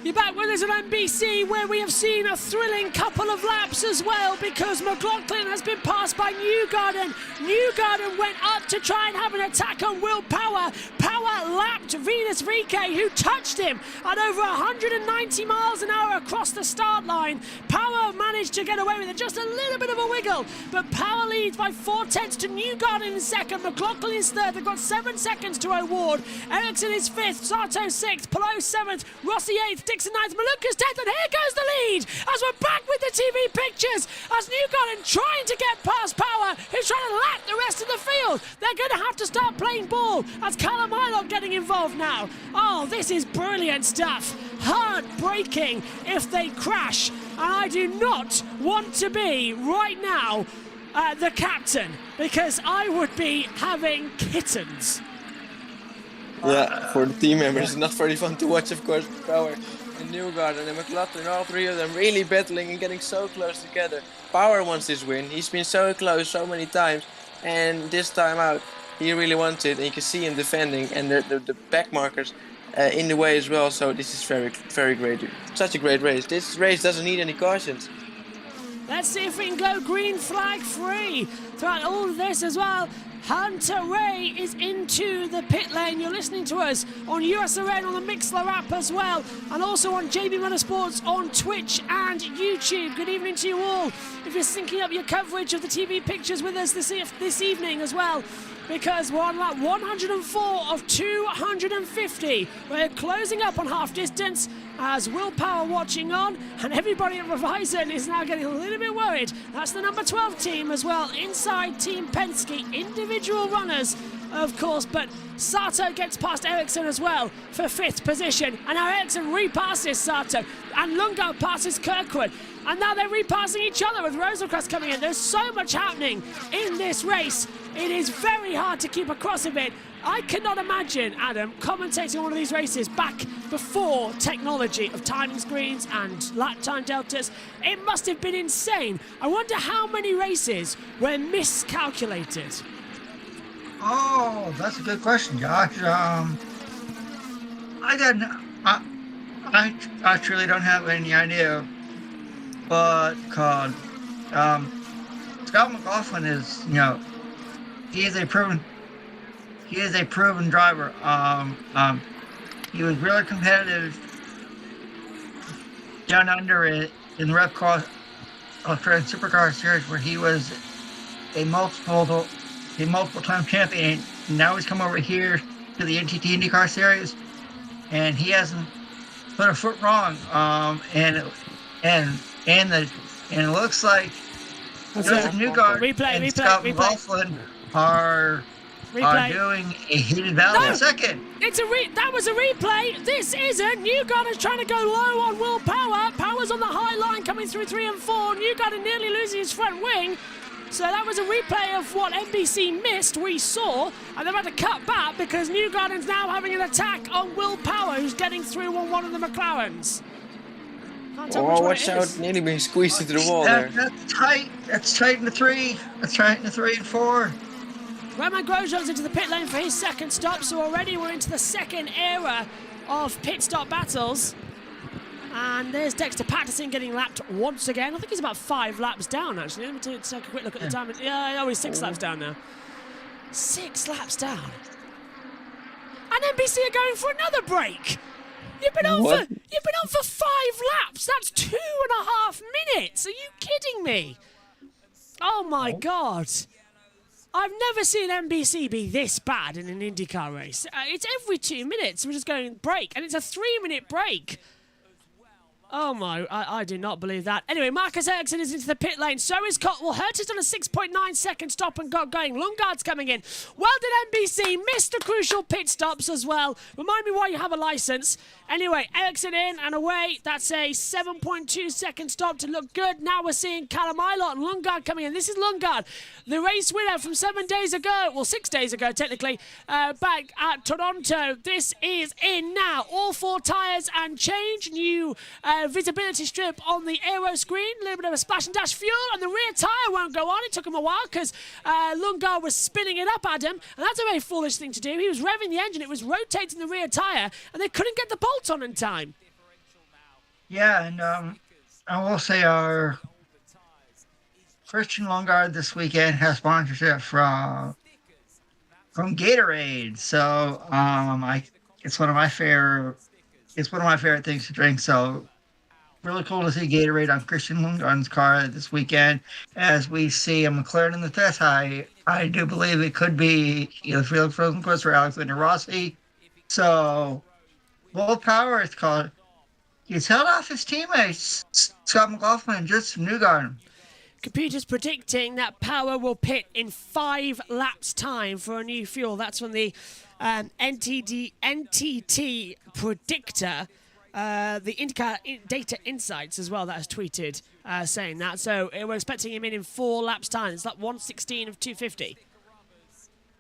You're back with us at NBC, where we have seen a thrilling couple of laps as well, because McLaughlin has been passed by Newgarden. Newgarden went up to try and have an attack on willpower. Power lapped Rinus VK, who touched him at over 190 miles an hour across the start line. Power managed to get away with it, just a little bit of a wiggle, but Power leads by 4/10 to Newgarden in 2nd. McLaughlin is 3rd. They've got 7 seconds to award. Ericsson is 5th, Sato 6th, Palou 7th, Rossi 8th, Dixon 9th, Maluka's 10th, and here goes the lead as we're back with the TV pictures as Newgarden trying to get past Power, who's trying to lap the rest of the field. They're going to have to start playing ball as Callum Hillock getting involved now. Oh, this is brilliant stuff. Heartbreaking if they crash, and I do not want to be right now the captain because I would be having kittens. Yeah, for the team members, it's not very fun to watch, of course. Power and Newgarden and McLaughlin, all 3 of them really battling and getting so close together. Power wants this win. He's been so close so many times, and this time out, he really wants it. And you can see him defending, and the back markers in the way as well. So this is very, very great. Such a great race. This race doesn't need any cautions. Let's see if we can go green flag free throughout all of this as well. Hunter Ray is into the pit lane. You're listening to us on USRN on the Mixlr app as well, and also on JB Motorsports on Twitch and YouTube. Good evening to you all. If you're syncing up your coverage of the TV pictures with us this evening as well, because we're on lap 104 of 250. We're closing up on half distance as Willpower watching on, and everybody at Revisor is now getting a little bit worried. That's the number 12 team as well, inside Team Penske, individual runners, of course, but Sato gets past Ericsson as well for 5th position, and now Ericsson repasses Sato, and Lundgaard passes Kirkwood, and now they're repassing each other with Rosencrest coming in. There's so much happening in this race. It is very hard to keep across of it. I cannot imagine, Adam, commentating on one of these races back before technology of timing screens and lap time deltas. It must have been insane. I wonder how many races were miscalculated. Oh, that's a good question, Josh. I truly don't have any idea but called Scott McLaughlin is, he is a proven driver. He was really competitive down under in the Rev Car Australian Supercar Series, where he was a multiple time champion. And now he's come over here to the NTT IndyCar Series, and he hasn't put a foot wrong. And it looks like Joseph Newgarden and Scott McLaughlin are doing a heated battle in second. That was a replay. This isn't. Newgarden's trying to go low on Will Power. Power's on the high line coming through 3 and 4. Newgarden nearly losing his front wing. So that was a replay of what NBC missed, we saw, and they've had to cut back because Newgarden's now having an attack on Will Power, who's getting through on one of the McLarens. Oh, watch out, nearly being squeezed into the wall there. That's tight. That's tight in the 3. That's tight in the 3 and 4. Romain Grosjean's into the pit lane for his second stop, so already we're into the second era of pit stop battles. And there's Dexter Patterson getting lapped once again. I think he's about 5 laps down, actually. Let me take a quick look at the time. Yeah, he's 6 laps down now. 6 laps down. And NBC are going for another break. You've been on for 5 laps. That's 2.5 minutes. Are you kidding me? Oh my God. I've never seen NBC be this bad in an IndyCar race. It's every 2 minutes. We're just going break, and it's a 3-minute break. Oh my, I do not believe that. Anyway, Marcus Ericsson is into the pit lane. So is Cotwell. Hurta's on a 6.9 second stop and got going. Lundgaard's coming in. Well did NBC miss the crucial pit stops as well. Remind me why you have a license. Anyway, Ericsson in and away. That's a 7.2 second stop to look good. Now we're seeing Callum Ilott and Lundgaard coming in. This is Lundgaard, the race winner from 7 days ago. Well, 6 days ago, technically, back at Toronto. This is in now. All 4 tyres and change. New visibility strip on the aero screen. A little bit of a splash and dash fuel, and the rear tyre won't go on. It took him a while because Lundgaard was spinning it up at him, and that's a very foolish thing to do. He was revving the engine. It was rotating the rear tyre, and they couldn't get the bolt on in time. Yeah, and I will say our Christian Lundgaard this weekend has sponsorship from Gatorade. So it's one of my favorite things to drink. So really cool to see Gatorade on Christian Lundgaard's car this weekend. As we see a McLaren in the test, I do believe it could be either Felix Rosenqvist or Alexander Rossi. So Will Power is called. He's held off his teammates, Scott McLaughlin and Joseph Newgarden. Computers predicting that Power will pit in 5 laps' time for a new fuel. That's from the NTT predictor. The IndyCar Data Insights as well that has tweeted saying that. So we're expecting him in 4 laps' time. It's like 1:16 of 250.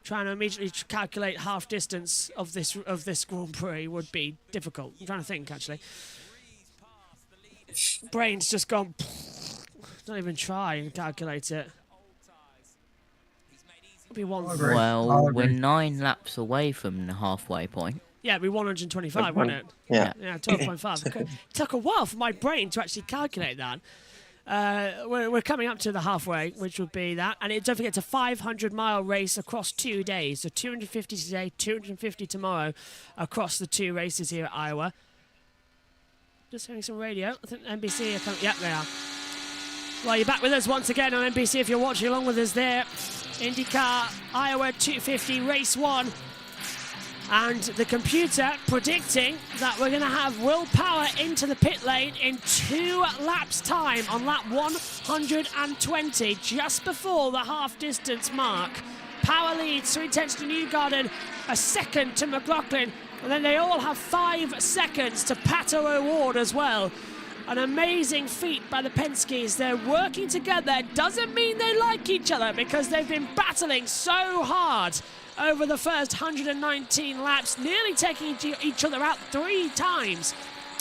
Trying to immediately calculate half distance of this Grand Prix would be difficult. I'm trying to think, actually. Brain's just gone. Don't even try and calculate it. It'll be Well, we're 9 laps away from the halfway point. Yeah, it'd be 125, wouldn't it? Yeah. Yeah, 12.5. It took a while for my brain to actually calculate that. We're coming up to the halfway, which would be that. And don't forget, it's a 500-mile race across 2 days. So 250 today, 250 tomorrow across the 2 races here at Iowa. Just hearing some radio. I think NBC are coming. Yep, they are. Well, you're back with us once again on NBC if you're watching along with us there. IndyCar Iowa 250 Race 1. And the computer predicting that we're going to have Will Power into the pit lane in 2 laps' time on lap 120, just before the half-distance mark. Power leads 3/10 to Newgarden, a second to McLaughlin, and then they all have 5 seconds to Pato O'Ward as well. An amazing feat by the Penskes. They're working together. Doesn't mean they like each other because they've been battling so hard over the first 119 laps, nearly taking each other out 3 times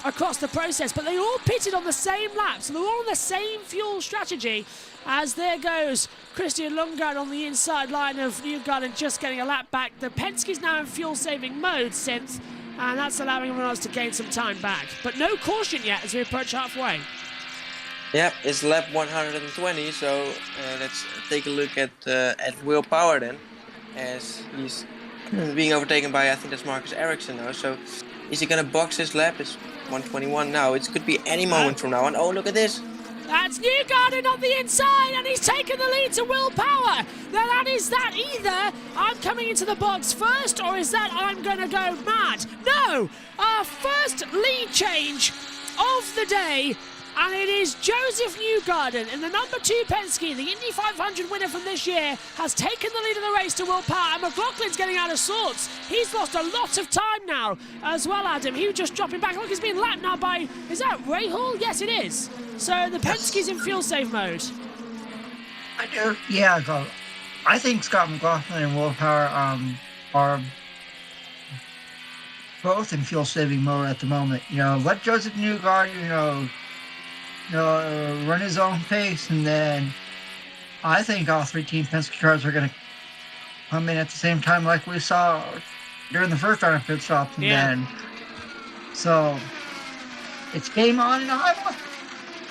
across the process. But they all pitted on the same lap, so they're all on the same fuel strategy. As there goes Christian Lundgaard on the inside line of Newgarden, just getting a lap back. The Penske's now in fuel-saving mode, Synth, and that's allowing everyone else to gain some time back. But no caution yet as we approach halfway. Yeah, it's lap 120. So let's take a look at Will Power then, as he's being overtaken by, I think that's Marcus Ericsson now. So is he gonna box his lap? It's 121 now. It could be any moment from now on. Oh, look at this. That's Newgarden on the inside, and he's taken the lead to Will Power. Now that is that either I'm coming into the box first, or is that I'm going to go mad? No! Our first lead change of the day, and it is Joseph Newgarden in the number 2 Penske, the Indy 500 winner from this year, has taken the lead of the race to Will Power, and McLaughlin's getting out of sorts. He's lost a lot of time now as well, Adam. He was just dropping back. Look, he's being lapped now by, is that Ray Hall? Yes, it is. So the Penske's in fuel save mode. I do. Yeah, I think Scott McLaughlin and Will Power are both in fuel saving mode at the moment. Let Joseph Newgarden, run his own pace, and then I think all 3 Team Penske cars are going to come in at the same time, like we saw during the first round of pit stops, and then so it's game on in Iowa.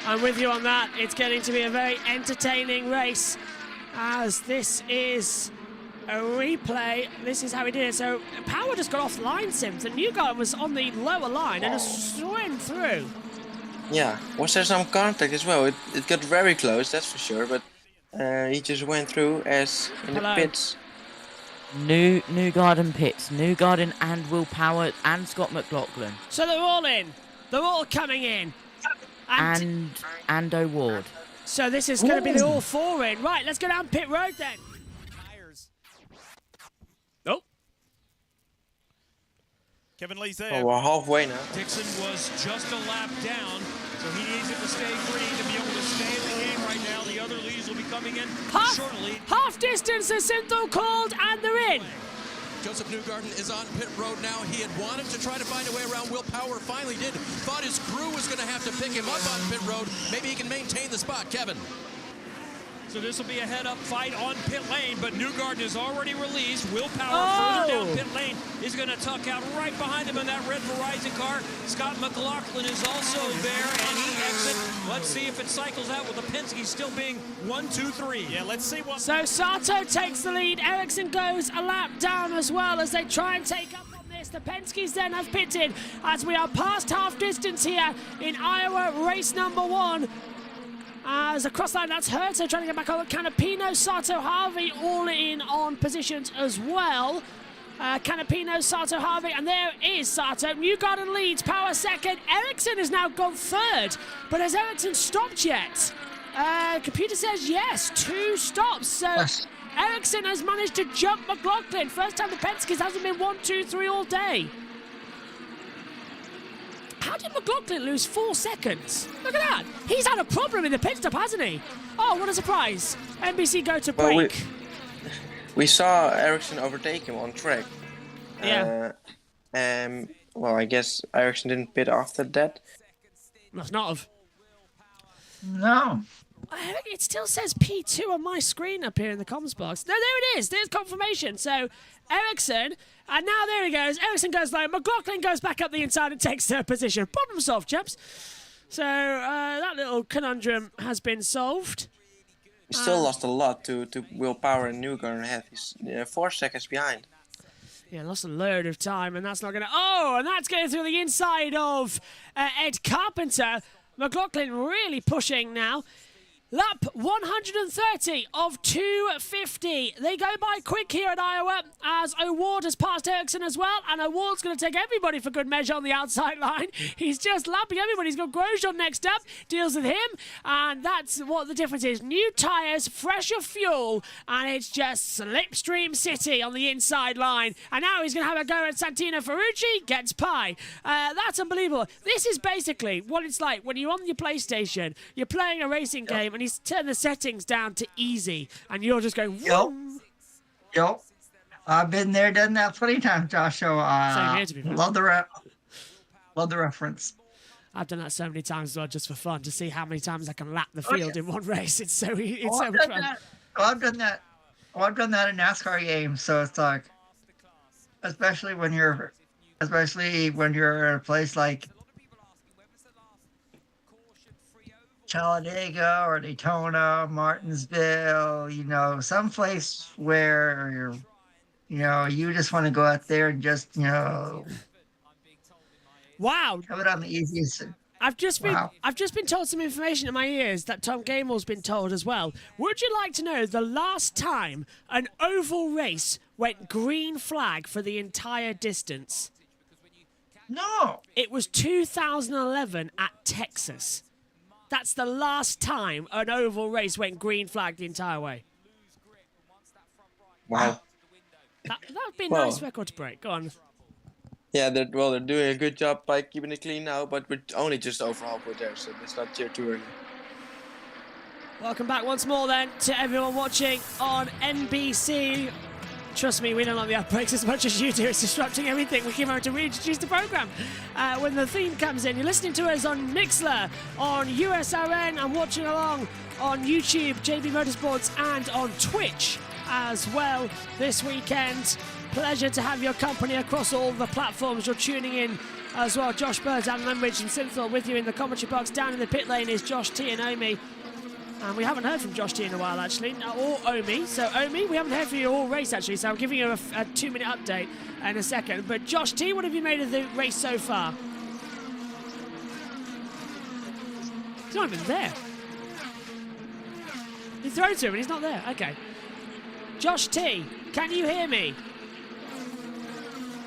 I'm with you on that. It's getting to be a very entertaining race, as this is a replay. This is how he did it. So Power just got off the line, Sims, and Newgarden was on the lower line and just swam through. Yeah, was there some contact as well? It got very close, that's for sure, but he just went through as in the pits. Newgarden pits. Newgarden and Will Power and Scott McLaughlin. So they're all in. They're all coming in. And O'Ward. So this is going to be the all 4 in. Right, let's go down pit road then. Oh. Kevin Lee's there. Oh, we're halfway now. Dixon was just a lap down, so he needs it to stay green to be able to stay in the game right now. The other leads will be coming in shortly. Half distance is Sinto called, and they're in. Joseph Newgarden is on pit road now. He had wanted to try to find a way around. Will Power finally did. Thought his crew was going to have to pick him up on pit road. Maybe he can maintain the spot, Kevin. So this will be a head-up fight on pit lane, but Newgarden is already released. Will Power further down pit lane is going to tuck out right behind him in that red Verizon car. Scott McLaughlin is also there, and he exits. Let's see if it cycles out with the Penske still being 1, 2, 3. Yeah, let's see what. So Sato takes the lead. Ericsson goes a lap down as well as they try and take up on this. The Penskes then have pitted as we are past half distance here in Iowa race number 1. As across line, that's Hertz trying to get back on. Canapino, Sato, Harvey all in on positions as well. Canapino, Sato, Harvey, and there is Sato. Newgarden leads, Power second. Ericsson has now gone third, but has Ericsson stopped yet? Computer says yes, 2 stops. So Ericsson has managed to jump McLaughlin. First time the Penskes hasn't been 1, 2, 3 all day. How did McLaughlin lose 4 seconds? Look at that. He's had a problem in the pit stop, hasn't he? Oh, what a surprise. NBC go to break. Well, we saw Ericsson overtake him on track. Yeah. Well, I guess Ericsson didn't pit after that. Must not have. No. It still says P2 on my screen up here in the comms box. No, there it is. There's confirmation. So Ericsson, and now there he goes. Ericsson goes low. McLaughlin goes back up the inside and takes third position. Problem solved, chaps. So that little conundrum has been solved. He still lost a lot to Will Power and Newgarden ahead. He's 4 seconds behind. Yeah, lost a load of time, and that's not going to... Oh, and that's going through the inside of Ed Carpenter. McLaughlin really pushing now. Lap 130 of 250. They go by quick here at Iowa as O'Ward has passed Ericsson as well, and O'Ward's going to take everybody for good measure on the outside line. He's just lapping everybody. He's got Grosjean next up, deals with him, and that's what the difference is. New tyres, fresher fuel, and it's just Slipstream City on the inside line. And now he's going to have a go at Santino Ferrucci, gets pie. That's unbelievable. This is basically what it's like when you're on your PlayStation, you're playing a racing game, and he's turned the settings down to easy, and you're just going, whoa. Yep. I've been there, done that plenty of times, Josh. So Same here, to be fair. love the reference. I've done that so many times as well, just for fun, to see how many times I can lap the field in one race. It's so much fun. I've done that. I've done that in NASCAR games. So it's like, especially when you're in a place like Talladega or Daytona, Martinsville, someplace where you just want to go out there and just, Wow. have it on the easiest. I've just been told some information in my ears that Tom Gamel's been told as well. Would you like to know the last time an oval race went green flag for the entire distance? No. It was 2011 at Texas. That's the last time an oval race went green flag the entire way. Wow. That would be a nice record to break. Go on. Yeah, they're doing a good job by keeping it clean now, but we're only just over halfway there, so let's not cheer too early. Welcome back once more then to everyone watching on NBC. Trust me, we don't like the outbreaks as much as you do. It's disrupting everything. We keep having to reintroduce the programme. When the theme comes in, you're listening to us on Mixlr, on USRN, and watching along on YouTube, JB Motorsports, and on Twitch as well this weekend. Pleasure to have your company across all the platforms. You're tuning in as well. Josh Bird, Adam Lembridge, and Synthol with you in the commentary box. Down in the pit lane is Josh T and Omi. And we haven't heard from Josh T in a while, actually, or Omi. So, Omi, we haven't heard from you all race, actually, so I'm giving you a 2-minute update in a second. But, Josh T, what have you made of the race so far? He's not even there. You throw to him and he's not there. Okay. Josh T, can you hear me?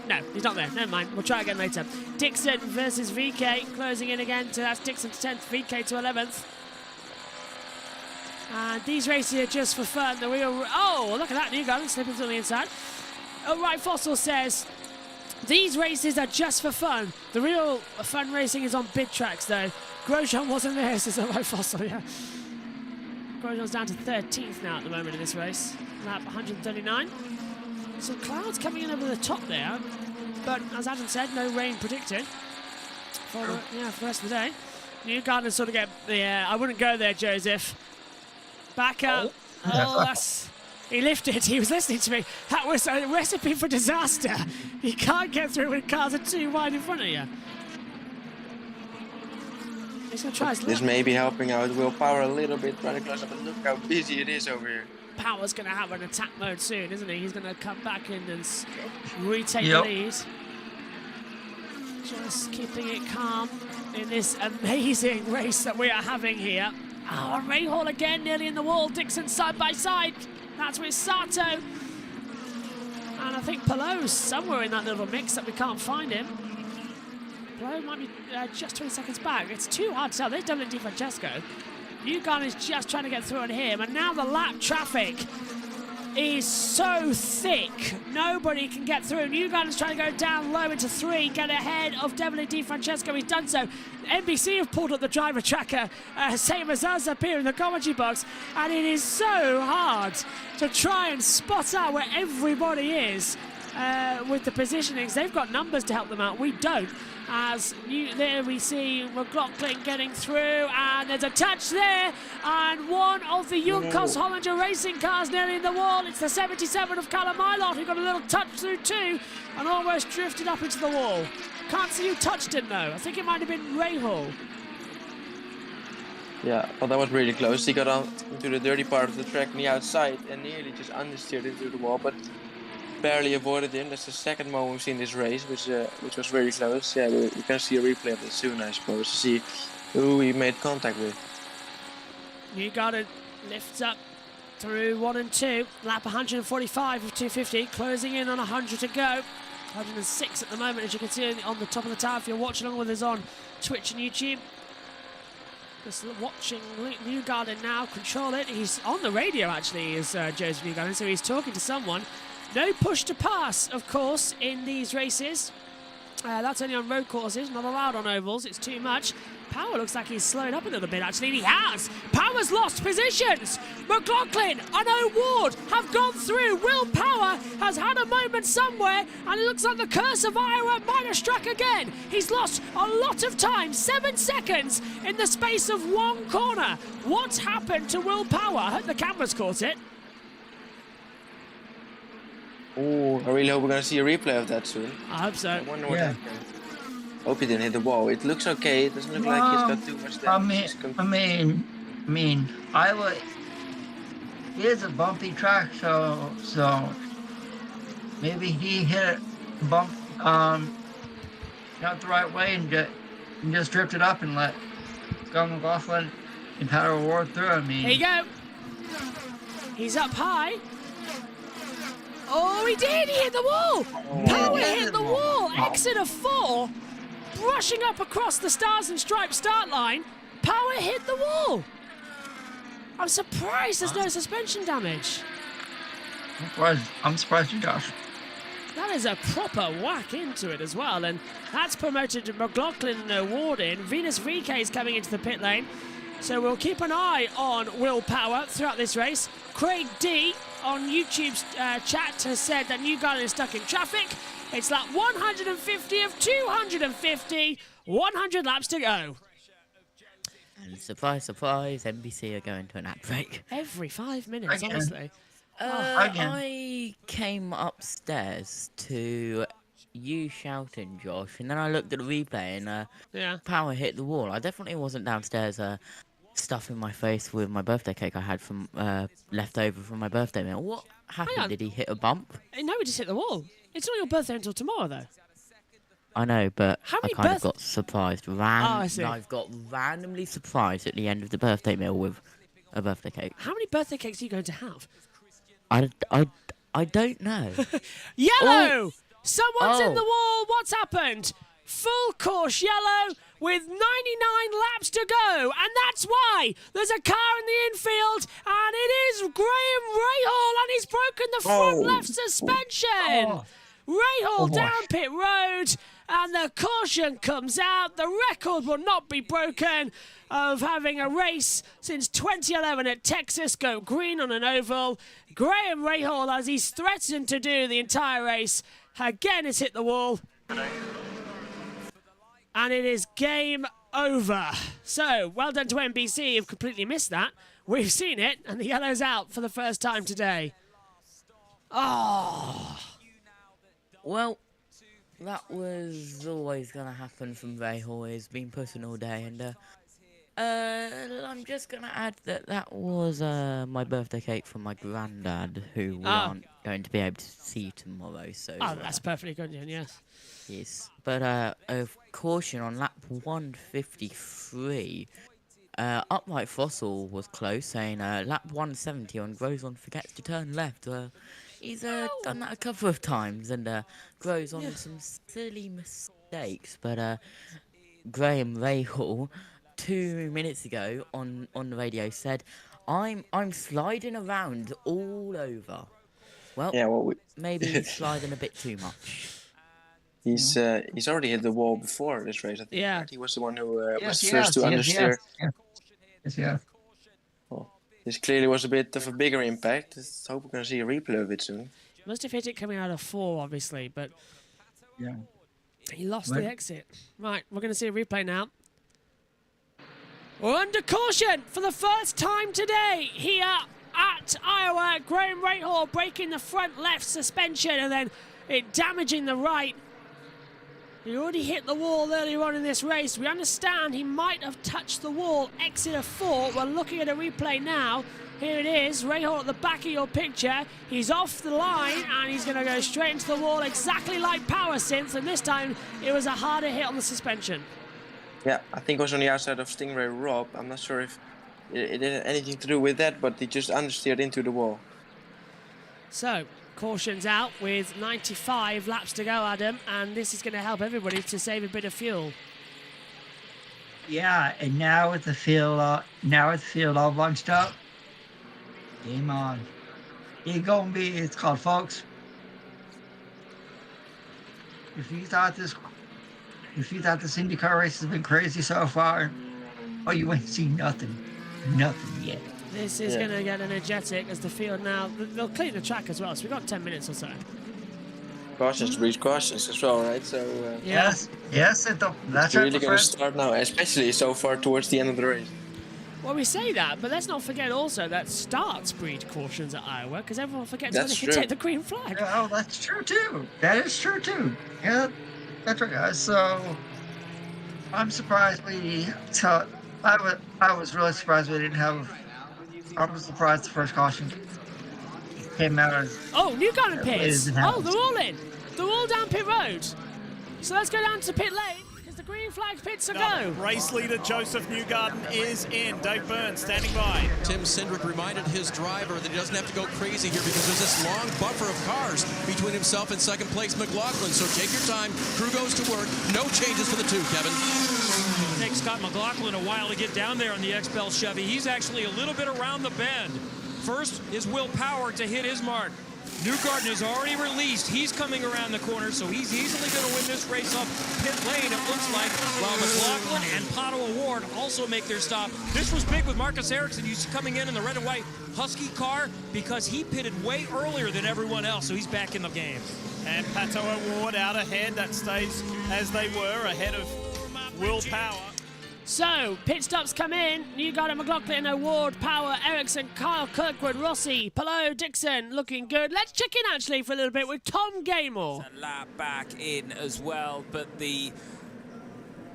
No, he's not there. Never mind. We'll try again later. Dixon versus VK. Closing in again. That's Dixon to 10th, VK to 11th. And these races are just for fun. The real... Oh, look at that. New gun slipping through the inside. Oh, right. Fossil says, these races are just for fun. The real fun racing is on big tracks, though. Grosjean wasn't there, says the right Fossil, yeah. Grosjean's down to 13th now at the moment in this race. Lap 139. Some clouds coming in over the top there, but as Adam said, no rain predicted for the rest of the day. Newgarden sort of get I wouldn't go there, Joseph. Back up. He lifted. He was listening to me. That was a recipe for disaster. You can't get through when cars are too wide in front of you. He's going to try his luck. This may be helping out Will Power a little bit, running closer, but look how busy it is over here. Power's going to have an attack mode soon, isn't he? He's going to come back in and retake the lead. Just keeping it calm in this amazing race that we are having here. Oh, Rahal again, nearly in the wall. Dixon side by side. That's with Sato. And I think Pallou's somewhere in that little mix that we can't find him. Palou might be just 20 seconds back. It's too hard to tell. There's WD Francesco. Newgarden is just trying to get through on him, and now the lap traffic is so thick, nobody can get through. Newgarden's trying to go down low into 3, get ahead of Devlin Di Francesco. He's done so. NBC have pulled up the driver tracker, same as us up here in the commentary box, and it is so hard to try and spot out where everybody is with the positionings. They've got numbers to help them out. We don't. There we see McLaughlin getting through, and there's a touch there, and one of the Junkos Hollinger racing cars nearly in the wall. It's the 77 of Callum Milot who got a little touch through too, and almost drifted up into the wall. Can't see who touched him though. I think it might have been Rahal. Yeah, well, that was really close. He got on into the dirty part of the track on the outside and nearly just understeered into the wall, but barely avoided him. That's the second moment we've seen this race, which was very close. Yeah, we can see a replay of this soon, I suppose, to see who he made contact with. Newgarden lifts up through 1 and 2. Lap 145 of 250, closing in on 100 to go. 106 at the moment, as you can see on the top of the tower. If you're watching along with us on Twitch and YouTube. Just watching Newgarden now control it. He's on the radio, actually, is Joseph Newgarden, so he's talking to someone. No push to pass, of course, in these races. That's only on road courses, not allowed on ovals. It's too much. Power looks like he's slowed up a little bit, actually. He has. Power's lost positions. McLaughlin and O'Ward have gone through. Will Power has had a moment somewhere, and it looks like the curse of Iowa might have struck again. He's lost a lot of time, 7 seconds in the space of 1 corner. What's happened to Will Power? I hope the cameras caught it. Oh, I really hope we're going to see a replay of that soon. I hope so. I wonder what happened. Hope he didn't hit the wall. It looks okay. It doesn't look like he's got too much damage. I mean, Iowa is a bumpy track, so maybe he hit a bump not the right way and just drifted up and let Scott McLaughlin and Pato O'Ward through. I mean, Here you go. He's up high. Oh, he did! He hit the wall! Power hit the wall! Exit of 4, brushing up across the Stars and Stripes start line. Power hit the wall! I'm surprised there's no suspension damage. I'm surprised you, Josh. That is a proper whack into it as well, and that's promoted to McLaughlin and O'Ward in. Venus VK is coming into the pit lane, so we'll keep an eye on Will Power throughout this race. Craig D on YouTube's chat has said that Newgarden is stuck in traffic. It's lap 150 of 250, 100 laps to go. And surprise, surprise, NBC are going to an ad break. Every 5 minutes, Again. honestly. I came upstairs to you shouting, Josh, and then I looked at the replay and Power hit the wall. I definitely wasn't downstairs stuffing my face with my birthday cake I had from left over from my birthday meal. What happened? Did he hit a bump? No, he just hit the wall. It's not your birthday until tomorrow, though. I know, but How I many kind of got surprised. I see. I've got randomly surprised at the end of the birthday meal with a birthday cake. How many birthday cakes are you going to have? I don't know. Yellow! Someone's in the wall. What's happened? Full course yellow with 99 laps to go. And that's why there's a car in the infield. And it is Graham Rahal. And he's broken the front left suspension. Rahal down pit road. And the caution comes out. The record will not be broken of having a race since 2011 at Texas go green on an oval. Graham Rahal, as he's threatened to do the entire race, again has hit the wall. And it is game over. So, well done to NBC, who've completely missed that. We've seen it, and the yellow's out for the first time today. Oh. Well, that was always going to happen from Rahal. He's been pushing all day, and I'm just going to add that was my birthday cake from my granddad, who we aren't going to be able to see tomorrow. So that's perfectly good, yes. Yes, but of caution on lap 153. Upright Fossil was close, saying lap 170 on Grozon forgets to turn left. He's done that a couple of times and grows on some silly mistakes. But Graham Rahal 2 minutes ago on the radio said, "I'm sliding around all over." Well, maybe he's sliding a bit too much. He's already hit the wall before this race. I think right? He was the one who was first to understeer. Yeah. Well, this clearly was a bit of a bigger impact. Let's hope we're going to see a replay of it soon. Must have hit it coming out of 4, obviously, but he lost the exit. Right, we're going to see a replay now. We're under caution for the first time today here at Iowa. Graham Rahal breaking the front left suspension and then it damaging the right. He already hit the wall earlier on in this race. We understand he might have touched the wall. Exit of 4. We're looking at a replay now. Here it is. Rahal at the back of your picture. He's off the line and he's going to go straight into the wall exactly like Power Synth. And this time it was a harder hit on the suspension. Yeah, I think it was on the outside of Stingray Rob. I'm not sure if it had anything to do with that, but he just understeered into the wall. So, caution's out with 95 laps to go, Adam, and this is going to help everybody to save a bit of fuel. Yeah, and now with the field, all bunched up, game on. It's called, folks. If you thought this IndyCar race has been crazy so far, you ain't seen nothing yet. This is going to get energetic as the field now. They'll clean the track as well, so we've got 10 minutes or so. Cautions breeds cautions as well, right? So yes, that's really going to start now, especially so far towards the end of the race. Well, we say that, but let's not forget also that starts breed cautions at Iowa, because everyone forgets when they can take the green flag. Oh, that's true too. That is true too. Yeah, that's right, guys. So I'm surprised I was really surprised we didn't have. I was surprised the first caution came out as. Oh, New Garden late as pits. it Oh, has. they're all in. They're all down pit road. So let's go down to pit lane because the green flag pits are go. Race leader Joseph Newgarden is in. Dave Burns standing by. Tim Cindric reminded his driver that he doesn't have to go crazy here because there's this long buffer of cars between himself and second place McLaughlin. So take your time. Crew goes to work. No changes for the two, Kevin. It takes Scott McLaughlin a while to get down there on the XPEL Chevy. He's actually a little bit around the bend. First is Will Power to hit his mark. Newgarden is already released. He's coming around the corner, so he's easily going to win this race off pit lane, it looks like, while McLaughlin and Pato Award also make their stop. This was big with Marcus Ericsson. You see coming in the red and white Husky car because he pitted way earlier than everyone else, so he's back in the game. And Pato Award out ahead. That stays as they were, ahead of Will Power. So, pit stops come in. Newgarden, McLaughlin, Award, Power, Ericsson, Kyle, Kirkwood, Rossi, Palou, Dixon, looking good. Let's check in, actually, for a little bit with Tom Gaymore. And lap back in as well, but the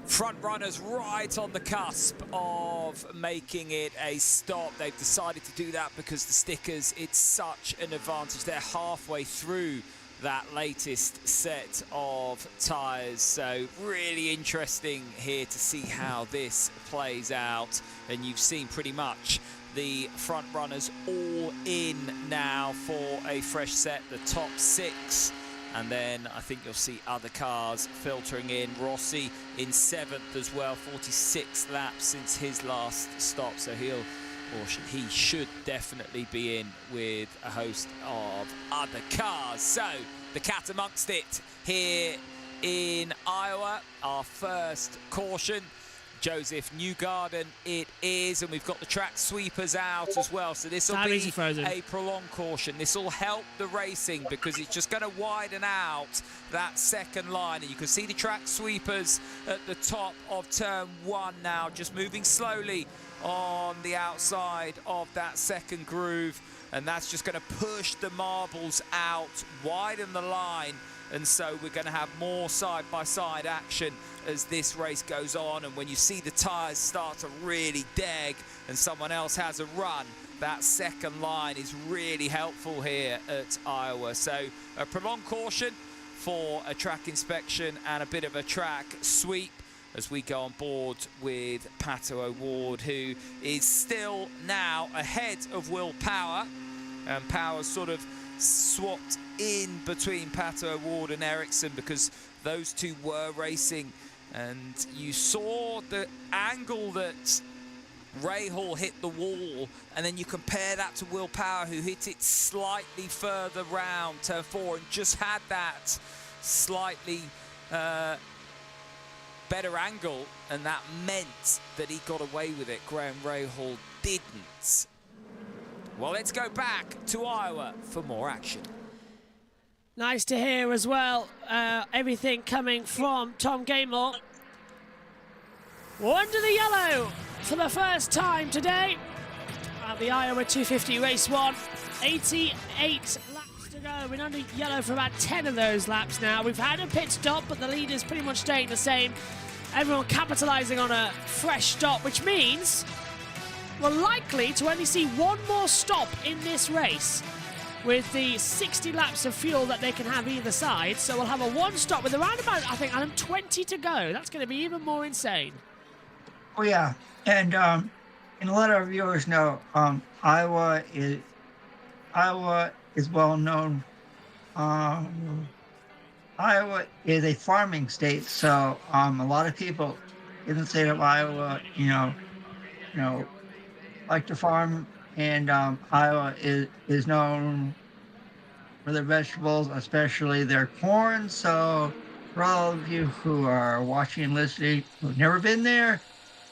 front runners right on the cusp of making it a stop. They've decided to do that because the stickers, it's such an advantage. They're halfway through that latest set of tyres, so really interesting here to see how this plays out. And you've seen pretty much the front runners all in now for a fresh set, the top 6, and then I think you'll see other cars filtering in. Rossi in 7th as well, 46 laps since his last stop, so he should definitely be in with a host of other cars. So the cat amongst it here in Iowa, our first caution. Joseph Newgarden it is, and we've got the track sweepers out as well, so this will be a prolonged caution. This will help the racing because it's just going to widen out that second line, and you can see the track sweepers at the top of turn 1 now, just moving slowly on the outside of that second groove, and that's just going to push the marbles out, widen the line, and so we're going to have more side-by-side action as this race goes on. And when you see the tyres start to really deg and someone else has a run, that second line is really helpful here at Iowa. So a prolonged caution for a track inspection and a bit of a track sweep as we go on board with Pato Award, who is still now ahead of Will Power, and Power sort of swapped in between Pato Award and Ericsson because those two were racing, and you saw the angle that Rahal hit the wall, and then you compare that to Will Power, who hit it slightly further round turn 4 and just had that slightly better angle, and that meant that he got away with it. Graham Rahal didn't. Well, let's go back to Iowa for more action. Nice to hear as well, everything coming from Tom Gaymore. We're under the yellow for the first time today at the Iowa 250 Race 1. 88 laps to go. We're under yellow for about 10 of those laps now. We've had a pit stop, but the leader's pretty much staying the same. Everyone capitalising on a fresh stop, which means we're likely to only see one more stop in this race with the 60 laps of fuel that they can have either side. So we'll have a one stop with around about, I think, 20 to go. That's going to be even more insane. Oh, yeah. And a lot of our viewers know Iowa is well known. Iowa is a farming state, so a lot of people in the state of Iowa, like to farm, and Iowa is known for their vegetables, especially their corn. So for all of you who are watching and listening who've never been there,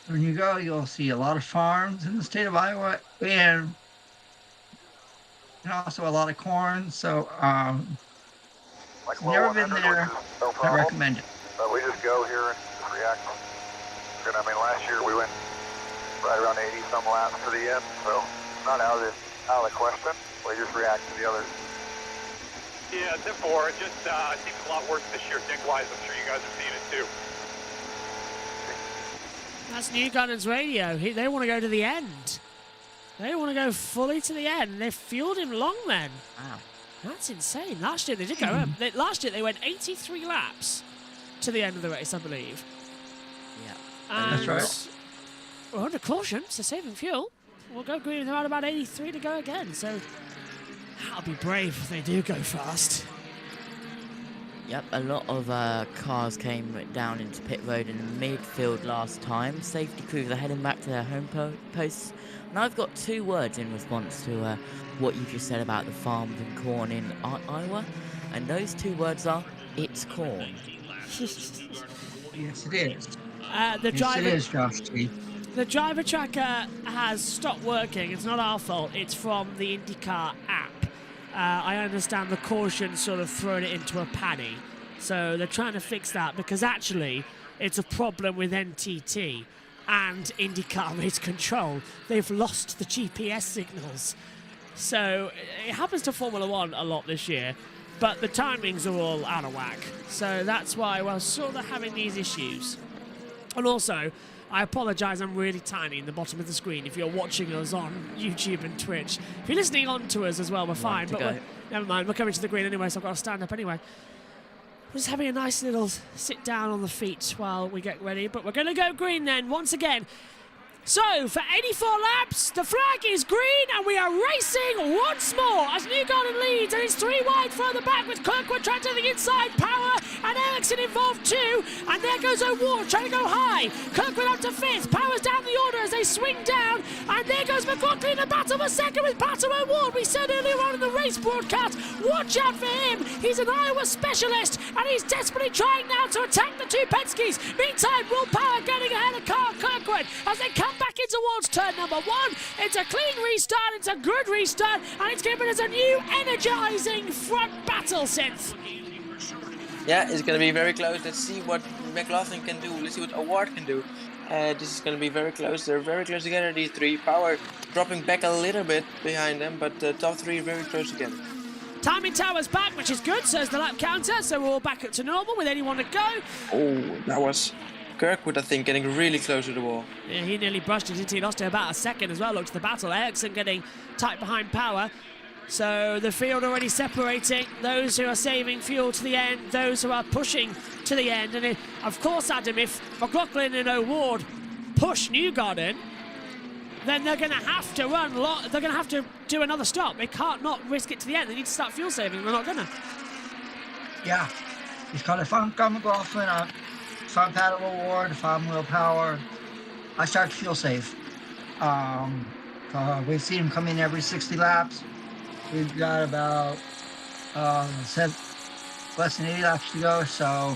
when you go, you'll see a lot of farms in the state of Iowa, and also a lot of corn. So if you've never been there, I recommend it. We just go here and react. And I mean, last year we went right around 80 some laps to the end, so not out of the question. We just react to the others. Yeah, Zip 4, it just seems a lot worse this year, dick-wise. I'm sure you guys have seen it too. That's Newgarden's radio. They want to go to the end. They want to go fully to the end. They've fueled him long then. Wow. That's insane. Last year they did go. Last year they went 83 laps to the end of the race, I believe. Yeah. And that's right. We're under caution, so saving fuel. We'll go green with around about 83 to go again. So that'll be brave if they do go fast. Yep, a lot of cars came down into pit road in the midfield last time. Safety crews are heading back to their home posts. And I've got 2 words in response to what you just said about the farms and corn in Iowa. And those 2 words are, it's corn. Yes, it is. The driver, yes, it is, Josh T. The driver tracker has stopped working. It's not our fault. It's from the IndyCar app. I understand the caution sort of thrown it into a paddy. So they're trying to fix that because actually it's a problem with NTT and IndyCar Race Control. They've lost the GPS signals. So it happens to Formula One a lot this year, but the timings are all out of whack. So that's why we're sort of having these issues. And also, I apologise, I'm really tiny in the bottom of the screen if you're watching us on YouTube and Twitch. If you're listening on to us as well, we're fine. But never mind, we're coming to the green anyway, so I've got to stand up anyway. We're just having a nice little sit down on the feet while we get ready. But we're going to go green then, once again. So, for 84 laps, the flag is green, and we are racing once more as Newgarden leads, and it's 3 wide further back with Kirkwood trying to the inside, Power and Ericsson involved too, and there goes O'Ward trying to go high. Kirkwood up to 5th, Power's down the order as they swing down, and there goes McLaughlin in the battle for 2nd with Pato O'Ward. We said earlier on in the race broadcast, watch out for him. He's an Iowa specialist, and he's desperately trying now to attack the 2 Penske's. Meantime, Will Power getting ahead of Carl Kirkwood as they come back in towards turn number 1. It's a clean restart, it's a good restart, and it's given us a new energizing front battle, Synth. Yeah, it's going to be very close. Let's see what McLaughlin can do. Let's see what Award can do. This is going to be very close. They're very close together, these 3. Power dropping back a little bit behind them, but the top 3 very close together. Timing tower's back, which is good, so is the lap counter, so we're all back up to normal with anyone to go. Oh, that was Kirkwood, I think, getting really close to the wall. Yeah, he nearly brushed it, didn't he? Lost it about a second as well. Looked at the battle. Ericsson getting tight behind Power. So the field already separating those who are saving fuel to the end, those who are pushing to the end. And of course, Adam, if McLaughlin and O'Ward push Newgarden, then they're going to have to run. They're going to have to do another stop. They can't not risk it to the end. They need to start fuel saving. They're not going to. Yeah, he's got a front gun McLaughlin, a front paddle Award, front wheel Power. I start to feel safe. We've seen him come in every 60 laps. We've got about less than 80 laps to go, so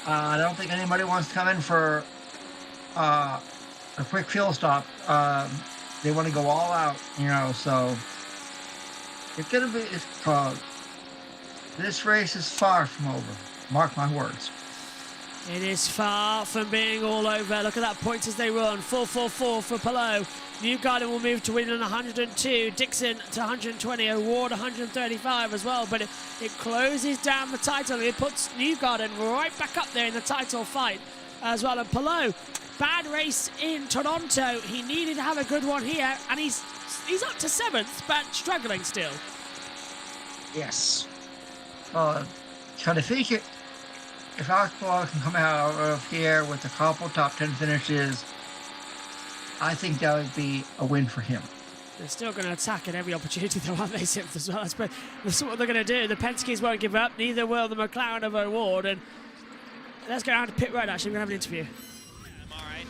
I don't think anybody wants to come in for a quick fuel stop. They want to go all out, so it's going to be, this race is far from over. Mark my words. It is far from being all over. Look at that point as they run. 4.44 for Palou. Newgarden will move to win on 102. Dixon to 120. O'Ward 135 as well. But it closes down the title. It puts Newgarden right back up there in the title fight as well. And Palou, bad race in Toronto. He needed to have a good one here. And he's up to 7th, but struggling still. Yes. Try to think it. If Oxbow can come out of here with a couple top 10 finishes, I think that would be a win for him. They're still going to attack at every opportunity, though, aren't they, Synth, as well? That's what they're going to do. The Penske's won't give up, neither will the McLaren of O'Ward. And let's go down to pit road, actually. We're going to have an interview. I'm all right.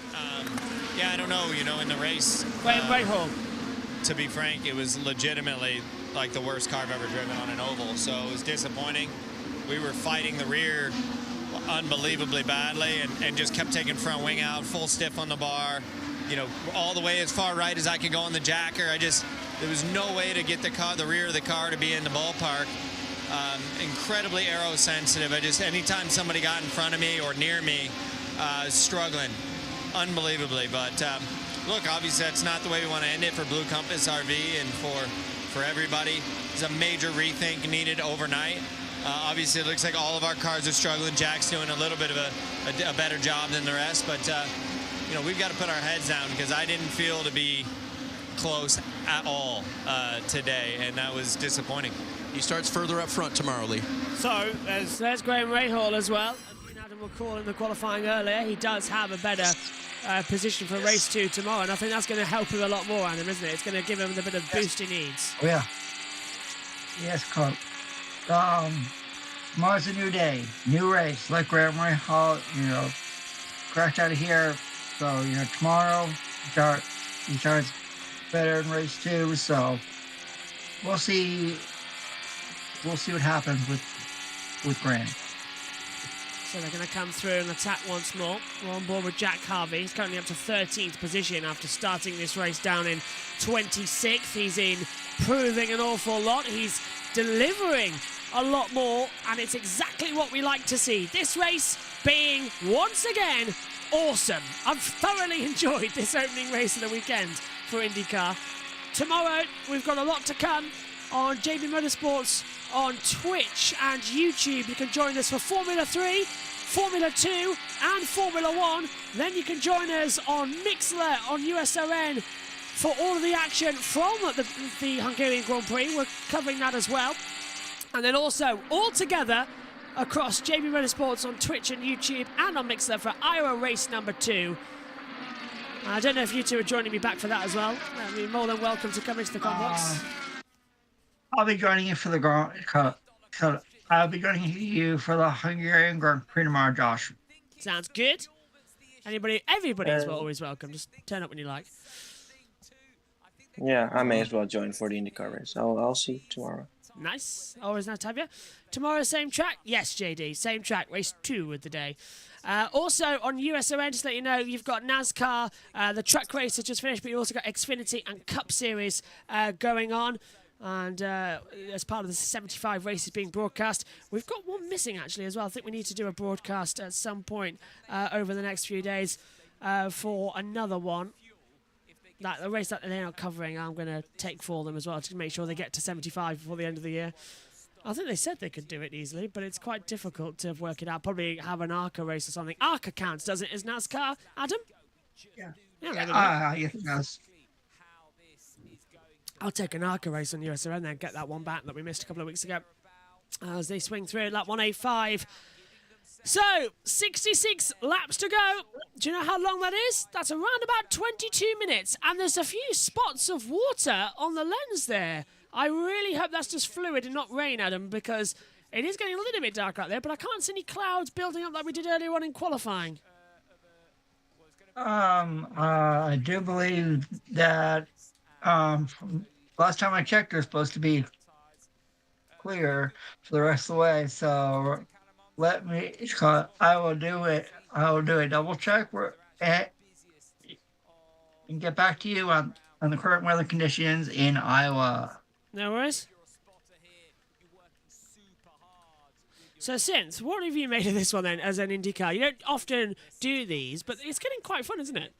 Yeah, I don't know, in the race. Wait, Hall. To be frank, it was legitimately like the worst car I've ever driven on an oval, so it was disappointing. We were fighting the rear unbelievably badly and just kept taking front wing out, full stiff on the bar, all the way as far right as I could go on the jacker. There was no way to get the rear of the car to be in the ballpark. Incredibly aero sensitive. Anytime somebody got in front of me or near me, struggling unbelievably. But look, obviously that's not the way we want to end it for Blue Compass RV and for everybody. It's a major rethink needed overnight. Obviously, it looks like all of our cars are struggling. Jack's doing a little bit of a better job than the rest, but you know, we've got to put our heads down because I didn't feel to be close at all today, and that was disappointing. He starts further up front tomorrow, Lee. So there's Graham Rahal as well. Adam will call in the qualifying earlier. He does have a better position for race 2 tomorrow, and I think that's going to help him a lot more, Adam, isn't it? It's going to give him the bit of boost he needs. Oh, yeah. Yes, Coach. Tomorrow's a new day, new race. Like Graham Rahal, you know, crash out of here. So, you know, tomorrow he starts better in race 2. So we'll see. We'll see what happens with Graham. So they're going to come through and attack once more. We're on board with Jack Harvey. He's currently up to 13th position after starting this race down in 26th. He's improving an awful lot. He's delivering a lot more, and it's exactly what we like to see. This race being, once again, awesome. I've thoroughly enjoyed this opening race of the weekend for IndyCar. Tomorrow, we've got a lot to come on JB Motorsports on Twitch and YouTube. You can join us for Formula 3, Formula 2 and Formula 1. Then you can join us on Mixler on USON for all of the action from the Hungarian Grand Prix. We're covering that as well. And then also, all together across JB Motorsports on Twitch and YouTube and on Mixler for Iowa race number 2. I don't know if you two are joining me back for that as well. You're more than welcome to come into the box. I'll be joining you for the Hungarian Grand Prix tomorrow, Josh. Sounds good. Everybody is always welcome. Just turn up when you like. Yeah, I may as well join for the IndyCar race. I'll see you tomorrow. Nice. Always nice to have you. Tomorrow, same track? Yes, JD. Same track. Race 2 of the day. Also, on USON, just to let you know, you've got NASCAR. The truck race has just finished, but you also got Xfinity and Cup Series going on. And as part of the 75 races being broadcast, we've got one missing, actually, as well. I think we need to do a broadcast at some point over the next few days for another one. The race that they're not covering, I'm going to take for them as well to make sure they get to 75 before the end of the year. I think they said they could do it easily, but it's quite difficult to work it out. Probably have an ARCA race or something. ARCA counts, doesn't it, as NASCAR, Adam? Yeah. Yes, it does. I'll take an ARCA race on USON and then get that one back that we missed a couple of weeks ago as they swing through lap 185. So, 66 laps to go. Do you know how long that is? That's around about 22 minutes. And there's a few spots of water on the lens there. I really hope that's just fluid and not rain, Adam, because it is getting a little bit dark out there, but I can't see any clouds building up like we did earlier on in qualifying. I do believe that last time I checked, they're supposed to be clear for the rest of the way. So I will do it. I will do a double check and get back to you on the current weather conditions in Iowa. No worries. So, Synth, what have you made of this one then as an IndyCar? You don't often do these, but it's getting quite fun, isn't it?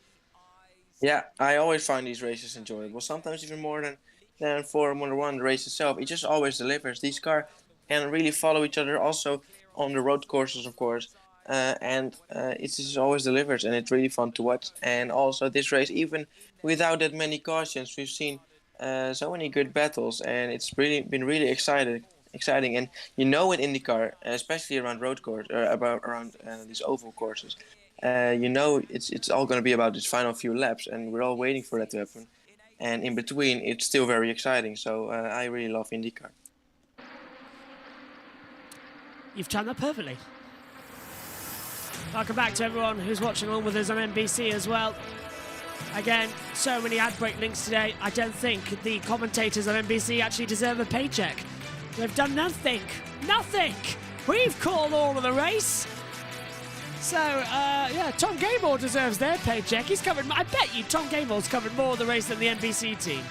Yeah, I always find these races enjoyable. Sometimes even more than Formula 1, the race itself. It just always delivers. These cars can really follow each other also on the road courses, of course. And it just always delivers, and it's really fun to watch. And also this race, even without that many cautions, we've seen so many good battles, and it's been really exciting. And you know, in IndyCar, especially around road course, around these oval courses, you know it's all going to be about these final few laps, and we're all waiting for that to happen. And in between, it's still very exciting. So I really love IndyCar. You've timed that perfectly. Welcome back to everyone who's watching on with us on NBC as well. Again, so many ad break links today. I don't think the commentators on NBC actually deserve a paycheck. They've done nothing. Nothing! We've called all of the race. So, yeah, Tom Gable deserves their paycheck. He's covered, I bet you Tom Gable's covered more of the race than the NBC team.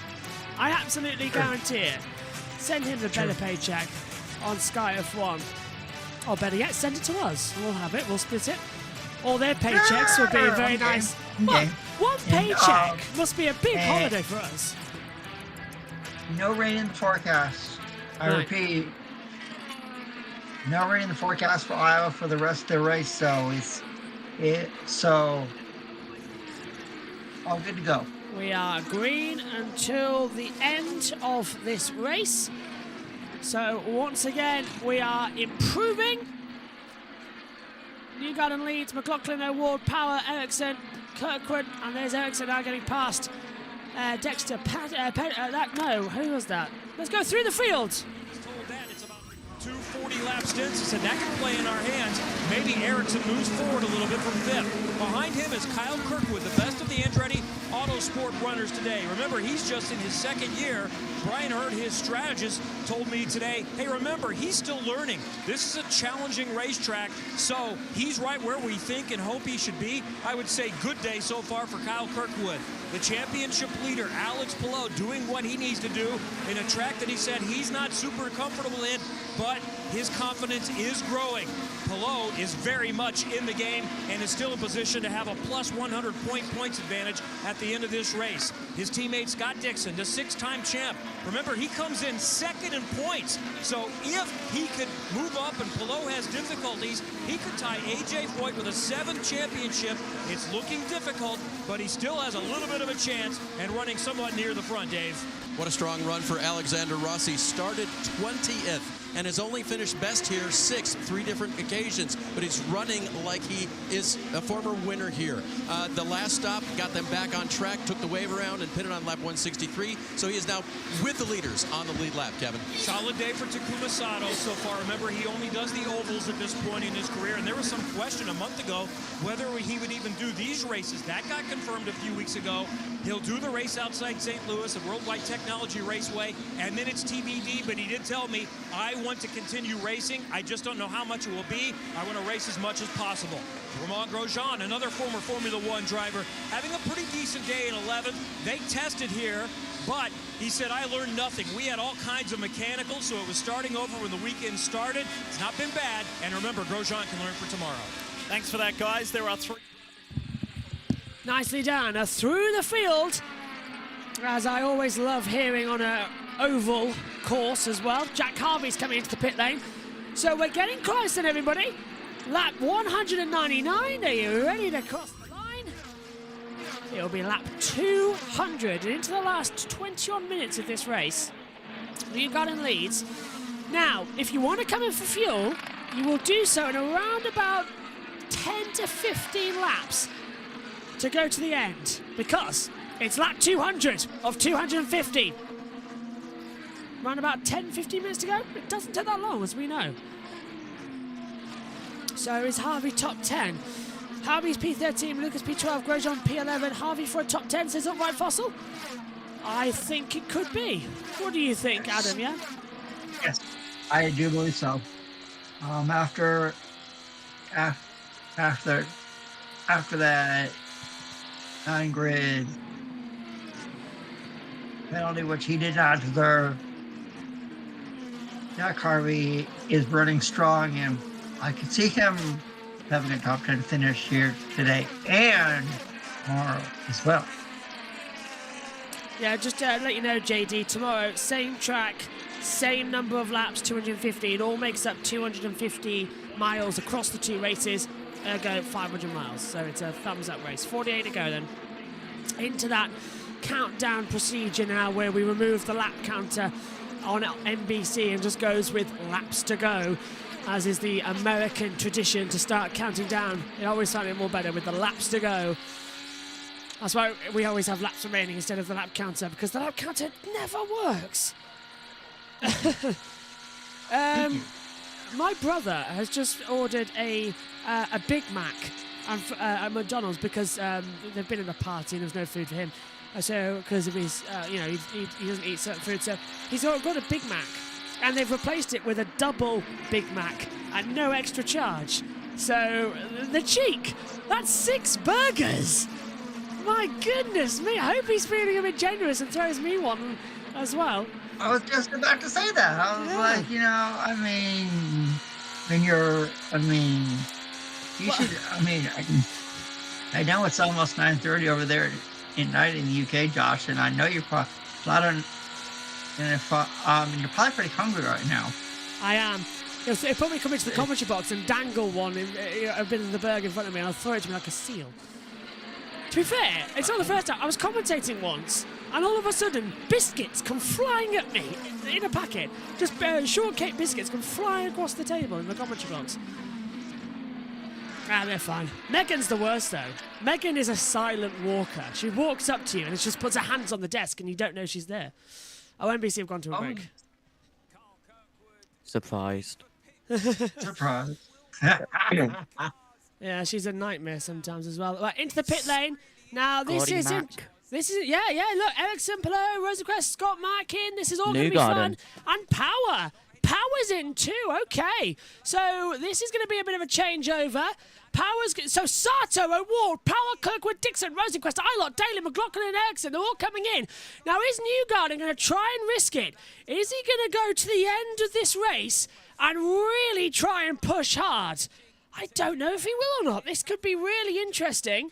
I absolutely guarantee it. Send him the better paycheck on Sky F1. Or better yet, send it to us. We'll have it. We'll split it. All their paychecks will be very nice. What? One paycheck must be a big holiday for us. No rain in the forecast. I repeat. Now reading the forecast for Iowa for the rest of the race, so all good to go. We are green until the end of this race. So once again, we are improving. Newgarden leads, McLaughlin, O'Ward, Power, Ericsson, Kirkwood, and there's Ericsson now getting past Dexter. Who was that? Let's go through the field. 240 lap stints. He said that can play in our hands. Maybe Ericsson moves forward a little bit from fifth. Behind him is Kyle Kirkwood, the best of the Andretti Autosport runners today. Remember, he's just in his second year. Brian Hurd, his strategist, told me today, hey, remember, he's still learning. This is a challenging racetrack, so he's right where we think and hope he should be. I would say good day so far for Kyle Kirkwood. The championship leader, Alex Palou, doing what he needs to do in a track that he said he's not super comfortable in, but his confidence is growing. Palou is very much in the game and is still in position to have a plus 100 points advantage at the end of this race. His teammate Scott Dixon, the 6-time champ, remember, he comes in second in points. So if he could move up and Palou has difficulties, he could tie A.J. Foyt with a 7th championship. It's looking difficult, but he still has a little bit of a chance and running somewhat near the front, Dave. What a strong run for Alexander Rossi. Started 20th and has only finished best here 6th, 3 different occasions, but he's running like he is a former winner here. The last stop got them back on track, took the wave around and pitted on lap 163, so he is now with the leaders on the lead lap, Kevin. Solid day for Takuma Sato so far. Remember, he only does the ovals at this point in his career, and there was some question a month ago whether he would even do these races. That got confirmed a few weeks ago. He'll do the race outside St. Louis at Worldwide Technology Raceway, and then it's TBD, but he did tell me, I want to continue racing. I just don't know how much it will be. I want to race as much as possible. Romain Grosjean, another former Formula One driver, having a pretty decent day in 11th. They tested here, but he said, I learned nothing. We had all kinds of mechanicals, so it was starting over when the weekend started. It's not been bad, and remember, Grosjean can learn for tomorrow. Thanks for that, guys. There are 3. Nicely done. Through the field, as I always love hearing on a oval course as well. Jack Harvey's coming into the pit lane. So we're getting close then, everybody. Lap 199. Are you ready to cross the line? It'll be lap 200 and into the last 21 minutes of this race. Newgarden leads. Now, if you want to come in for fuel, you will do so in around about 10 to 15 laps to go to the end, because it's lap 200 of 250. Around about 10-15 minutes to go. It doesn't take that long, as we know. So is Harvey top 10? Harvey's P13, Lucas P12, Grosjean P11. Harvey for a top 10, says up right Fossil. I think it could be. What do you think, Adam, yeah? Yes, I do believe so. After that 9-grid penalty, which he did not deserve, Jack Harvey is running strong, and I can see him having a top 10 finish here today and tomorrow as well. Yeah, just to let you know, JD, tomorrow, same track, same number of laps, 250. It all makes up 250 miles across the 2 races. Go 500 miles, so it's a thumbs-up race. 48 to go then. Into that countdown procedure now, where we remove the lap counter on NBC and just goes with laps to go, as is the American tradition to start counting down. I always find it more better with the laps to go. That's why we always have laps remaining instead of the lap counter, because the lap counter never works. My brother has just ordered a Big Mac at McDonald's because they've been at a party and there's no food for him. So because of his, he doesn't eat certain food, so he's got a Big Mac, and they've replaced it with a double Big Mac at no extra charge. So the cheek, that's 6 burgers. My goodness me! I hope he's feeling a bit generous and throws me one as well. I was just about to say that. I was like, you should. I know it's almost 9:30 over there at night in the UK, Josh, and I know you're probably you're probably pretty hungry right now. I am. He'll probably come into the commentary box and dangle one, a bit of the burger in front of me, and I'll throw it to me like a seal. To be fair, it's not the first time. I was commentating once, and all of a sudden, biscuits come flying at me in a packet. Just shortcake biscuits come flying across the table in the commentary box. Ah, they're fine. Megan's the worst, though. Megan is a silent walker. She walks up to you and just puts her hands on the desk, and you don't know she's there. Oh, NBC have gone to a break. Surprised. Surprise. Yeah, she's a nightmare sometimes as well. Right, into the pit lane. Now, this is yeah, look, Ericsson, Palou, Rosenquist, Scott Markin. This is all going to be fun. And Power. Power's in too, okay. So this is going to be a bit of a changeover. So Sato, O'Ward, Power, Kirkwood, Dixon, Rosenquist, Eilert, Daly, McLaughlin and Ericsson, they're all coming in. Now is Newgarden going to try and risk it? Is he going to go to the end of this race and really try and push hard? I don't know if he will or not. This could be really interesting.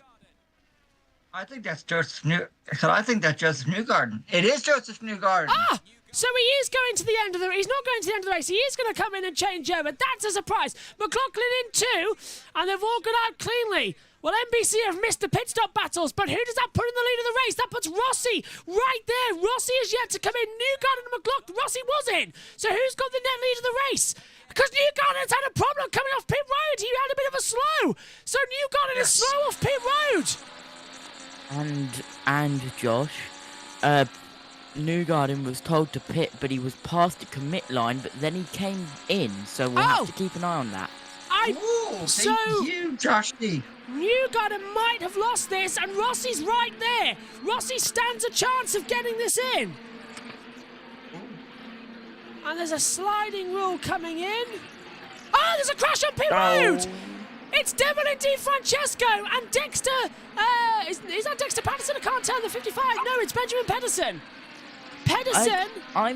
I think that's Joseph Newgarden. It is Joseph Newgarden. Ah! So he is going to the end of the... He's not going to the end of the race. He is going to come in and change over. That's a surprise. McLaughlin in too, and they've all got out cleanly. Well, NBC have missed the pit stop battles, but who does that put in the lead of the race? That puts Rossi right there. Rossi is yet to come in. Newgarden and McLaughlin. Rossi was in. So who's got the net lead of the race? Because Newgarden's had a problem coming off pit road. He had a bit of a slow. So Newgarden is slow off pit road. And Josh, Newgarden was told to pit, but he was past the commit line, but then he came in, so we'll have to keep an eye on that. Thank you, Josh D. Newgarden might have lost this, and Rossi's right there. Rossi stands a chance of getting this in. And there's a sliding rule coming in. Oh, there's a crash on pit road! It's Devil and Di Francesco and Dexter. Is that Dexter Patterson? I can't tell. The 55. No, it's Benjamin Pedersen. Pedersen. I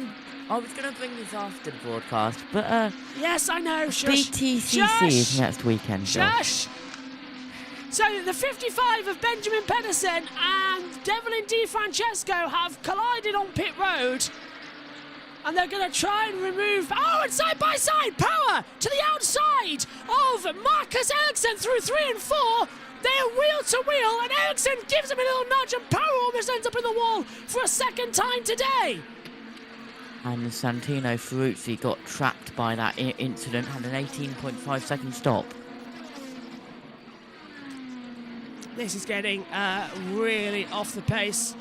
was going to bring this after the broadcast, but yes, I know. Shush. BTCC is next weekend. Shush. So the 55 of Benjamin Pedersen and Devil and Di Francesco have collided on pit road. And they're going to try and remove... Oh, and side by side, Power to the outside of Marcus Ericsson through 3 and 4. They're wheel to wheel, and Ericsson gives him a little nudge, and Power almost ends up in the wall for a second time today. And Santino Ferrucci got trapped by that incident, had an 18.5 second stop. This is getting really off the pace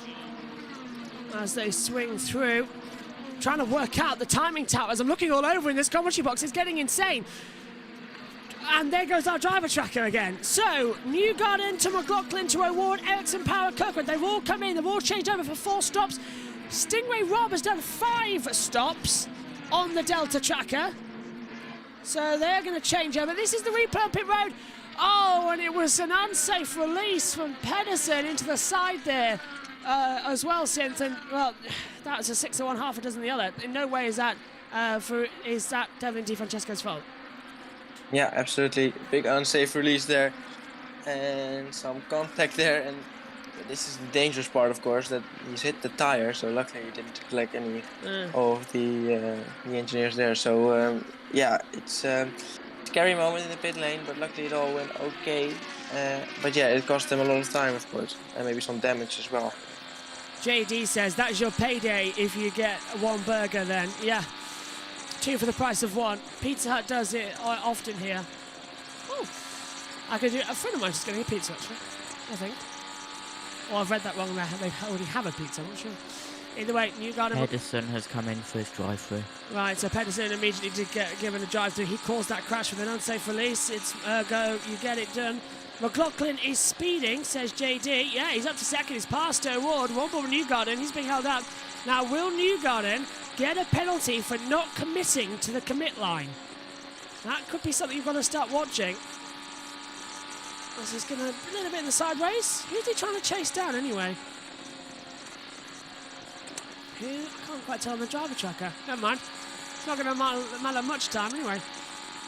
as they swing through. Trying to work out the timing towers. I'm looking all over in this commentary box. It's getting insane. And there goes our driver tracker again. So, Newgarden to McLaughlin to O'Ward, Ericsson, Power, Kirkwood. They've all come in. They've all changed over for 4 stops. Stingray Rob has done 5 stops on the Delta tracker. So they're going to change over. This is the replay on pit road. Oh, and it was an unsafe release from Pedersen into the side there. As well, Synth, and well, that was a 6 of one, half a dozen the other. In no way is that Devin Di Francesco's fault. Yeah, absolutely. Big unsafe release there, and some contact there, and this is the dangerous part, of course, that he's hit the tire. So luckily he didn't collect any of the engineers there. So yeah, it's a scary moment in the pit lane, but luckily it all went okay. But yeah, it cost them a lot of time, of course, and maybe some damage as well. JD says that's your payday if you get 1 burger then. Yeah, 2 for the price of 1. Pizza Hut does it often here. Oh, I could do. A friend of mine's just getting a pizza actually, I think. Or I've read that wrong. They already have a pizza. I'm not sure. Either way, Newgarden. Pedersen has come in for his drive-through. Right, so Pedersen immediately did get given a drive-through. He caused that crash with an unsafe release. It's ergo, you get it done. McLaughlin is speeding, says JD. Yeah, he's up to second. He's past O'Ward. One more Newgarden. He's being held up. Now, will Newgarden get a penalty for not committing to the commit line? That could be something you've got to start watching. This is going to a little bit in the side race. Who's he trying to chase down anyway? I can't quite tell on the driver tracker. Never mind. It's not going to matter much time anyway.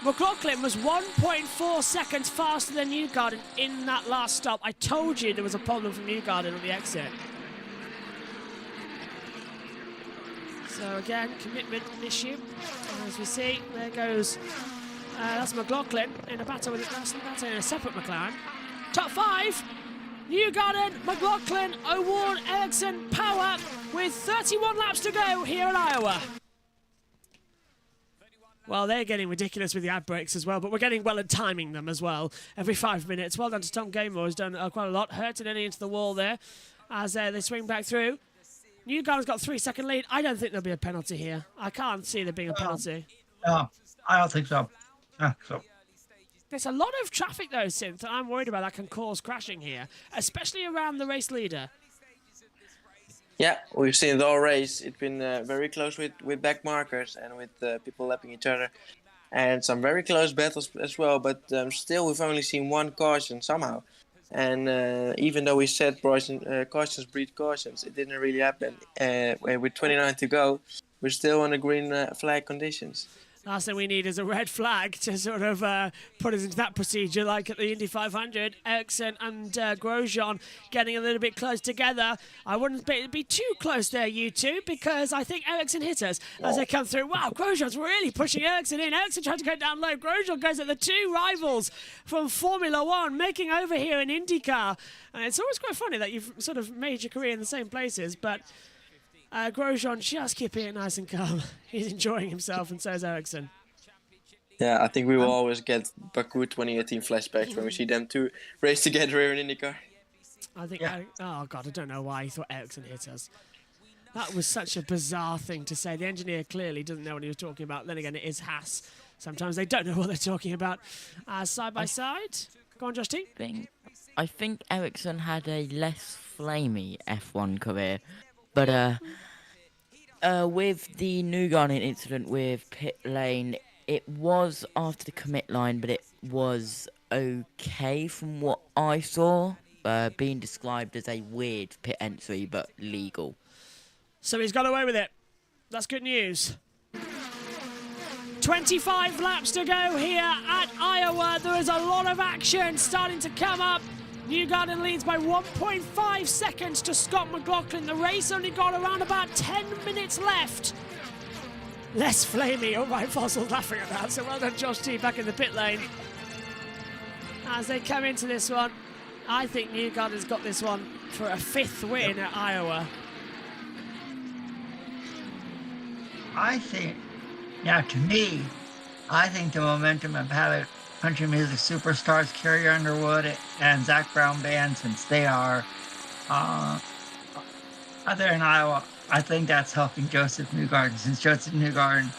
McLaughlin was 1.4 seconds faster than Newgarden in that last stop. I told you there was a problem for Newgarden on the exit. So again, commitment issue. As we see, there goes, that's McLaughlin in a battle with that's in a separate McLaren. Top 5, Newgarden, McLaughlin, O'Ward, Ericsson, Power, with 31 laps to go here in Iowa. Well, they're getting ridiculous with the ad breaks as well, but we're getting well at timing them as well. Every 5 minutes. Well done to Tom Gamer, who's done quite a lot. Hurted Denny into the wall there as they swing back through. Newgarden's got 3-second lead. I don't think there'll be a penalty here. I can't see there being a penalty. No, I don't think so. So. There's a lot of traffic though, Synth, and I'm worried about that can cause crashing here, especially around the race leader. Yeah, we've seen the whole race. It's been very close with back markers and with people lapping each other. And some very close battles as well, but still we've only seen one caution somehow. And even though we said cautions breed cautions, it didn't really happen. With 29 to go, we're still on the green flag conditions. Last thing we need is a red flag to sort of put us into that procedure, like at the Indy 500. Ericsson and Grosjean getting a little bit close together. I wouldn't be too close there, you two, because I think Ericsson hit us as they come through. Wow, Grosjean's really pushing Ericsson in. Ericsson trying to go down low. Grosjean goes at the two rivals from Formula One, making over here in IndyCar. And it's always quite funny that you've sort of made your career in the same places, but Grosjean just keeping it nice and calm. He's enjoying himself, and so is Ericsson. Yeah, I think we will always get Baku 2018 flashbacks when we see them two race together here in IndyCar. I think, oh God, I don't know why he thought Ericsson hit us. That was such a bizarre thing to say. The engineer clearly doesn't know what he was talking about. Then again, it is Haas. Sometimes they don't know what they're talking about. Side by side. Go on, Josh T. I think Ericsson had a less flamey F1 career. But with the Newgarden incident with pit lane, it was after the commit line, but it was okay from what I saw. Being described as a weird pit entry, but legal. So he's got away with it. That's good news. 25 laps to go here at Iowa. There is a lot of action starting to come up. Newgarden leads by 1.5 seconds to Scott McLaughlin. The race only got around about 10 minutes left. Less flamey. All right, Fossil's laughing at that. So well done, Josh T, back in the pit lane. As they come into this one, I think Newgarden's got this one for a 5th win at Iowa. I think, to me, I think the momentum of having country music superstars Carrie Underwood and Zach Brown Band, since they are out there in Iowa, I think that's helping Joseph Newgarden, since Joseph Newgarden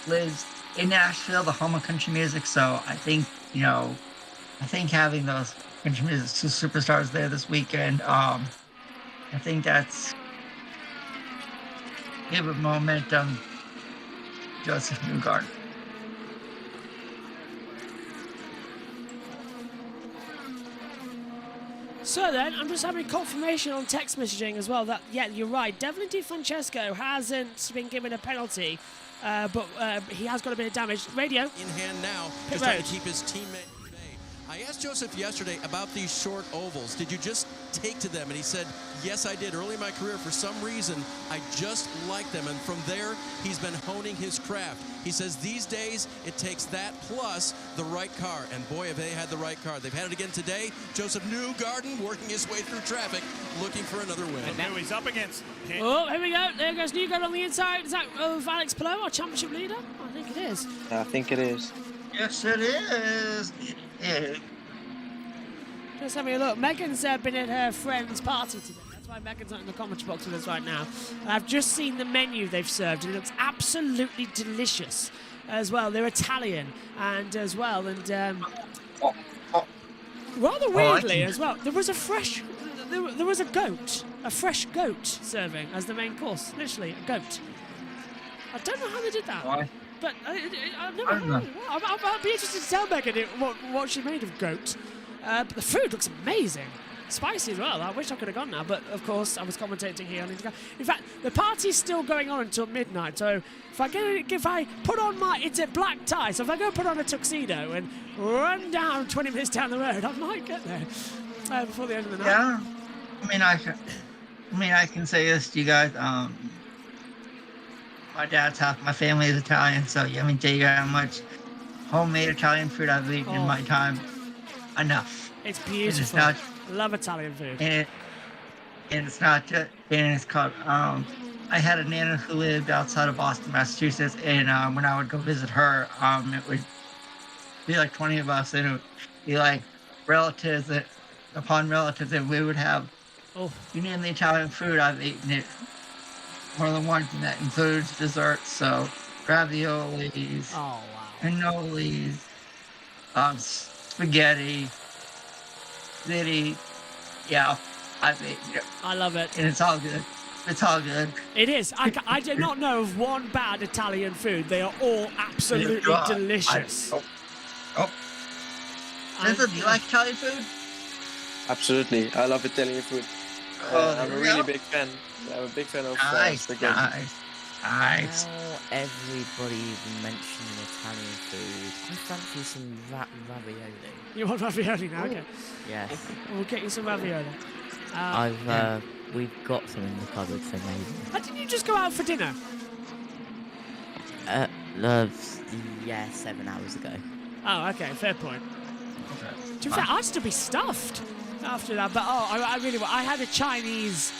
lives in Nashville, the home of country music. So I think, I think having those country music superstars there this weekend, I think that's giving momentum Joseph Newgarden. So then, I'm just having confirmation on text messaging as well that, yeah, you're right. Devlin DiFrancesco hasn't been given a penalty, but he has got a bit of damage. Radio. In hand now, just trying to keep his teammate at bay. I asked Joseph yesterday about these short ovals. Did you just take to them? And he said, yes, I did. Early in my career, for some reason, I just liked them. And from there, he's been honing his craft. He says these days, it takes that plus the right car. And boy, have they had the right car. They've had it again today. Joseph Newgarden working his way through traffic, looking for another win. And now he's up against him. Oh, here we go. There goes Newgarden on the inside. Is that of Alex Palou, our championship leader? I think it is. I think it is. Yes, it is. Just having a look. Megan's been at her friend's party today. That's why Megan's not in the comments box with us right now. And I've just seen the menu they've served, and it looks absolutely delicious as well. They're Italian and as well, and rather weirdly as well, there was a fresh, there was a fresh goat serving as the main course. Literally a goat. I don't know how they did that. Why? But I've never heard of it. I'll be interested to tell Megan what she made of goat. But the food looks amazing. Spicy as well. I wish I could have gone now, but of course I was commentating here on IndyCar. In fact, the party's still going on until midnight, so if I put on it's a black tie, so if I go put on a tuxedo and run down 20 minutes down the road, I might get there before the end of the night. Yeah, I mean, I can say this to you guys. my dad's half my family is Italian, so let me tell you how much homemade Italian food I've eaten in my time. Enough. It's And beautiful. it's not, I love Italian food. and it's not just, and it's called, I had a nana who lived outside of Boston, Massachusetts, and when I would go visit her, it would be like 20 of us, and it would be like relatives upon relatives that we would have. Oh. You name the Italian food, I've eaten it more than once, and that includes desserts, so raviolis, cannolis, spaghetti, yeah, I've eaten it. I love it. And it's all good. It's all good. It is. I do not know of one bad Italian food. They are all absolutely delicious. Vincent, do you like Italian food? Absolutely, I love Italian food. I'm a really big fan. I'm a big fan of spaghetti. Nice. Now everybody's mentioning Italian food, I fancy some ravioli. You want ravioli now? Okay. Yes. We'll get you some ravioli. We've got some in the cupboard, so maybe. Didn't you just go out for dinner? Yeah, 7 hours ago. Oh, okay, fair point. To be fair, I'd still be stuffed after that, but I really I had a Chinese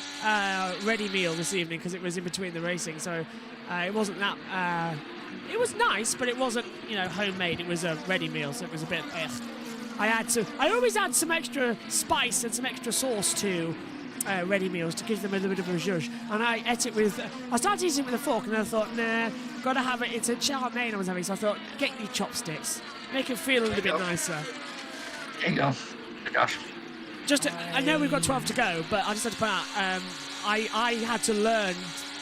ready meal this evening because it was in between the racing, so it wasn't that. It was nice, but it wasn't, homemade. It was a ready meal, so it was a bit. I always add some extra spice and some extra sauce to ready meals to give them a little bit of a zhuzh. And I ate it with. I started eating it with a fork, and then I thought, nah, gotta have it. It's a chow mein I was having, so I thought, get your chopsticks, make it feel a little bit nicer. There you go. Gosh. I know we've got 12 to go, but I just had to point out, I had to learn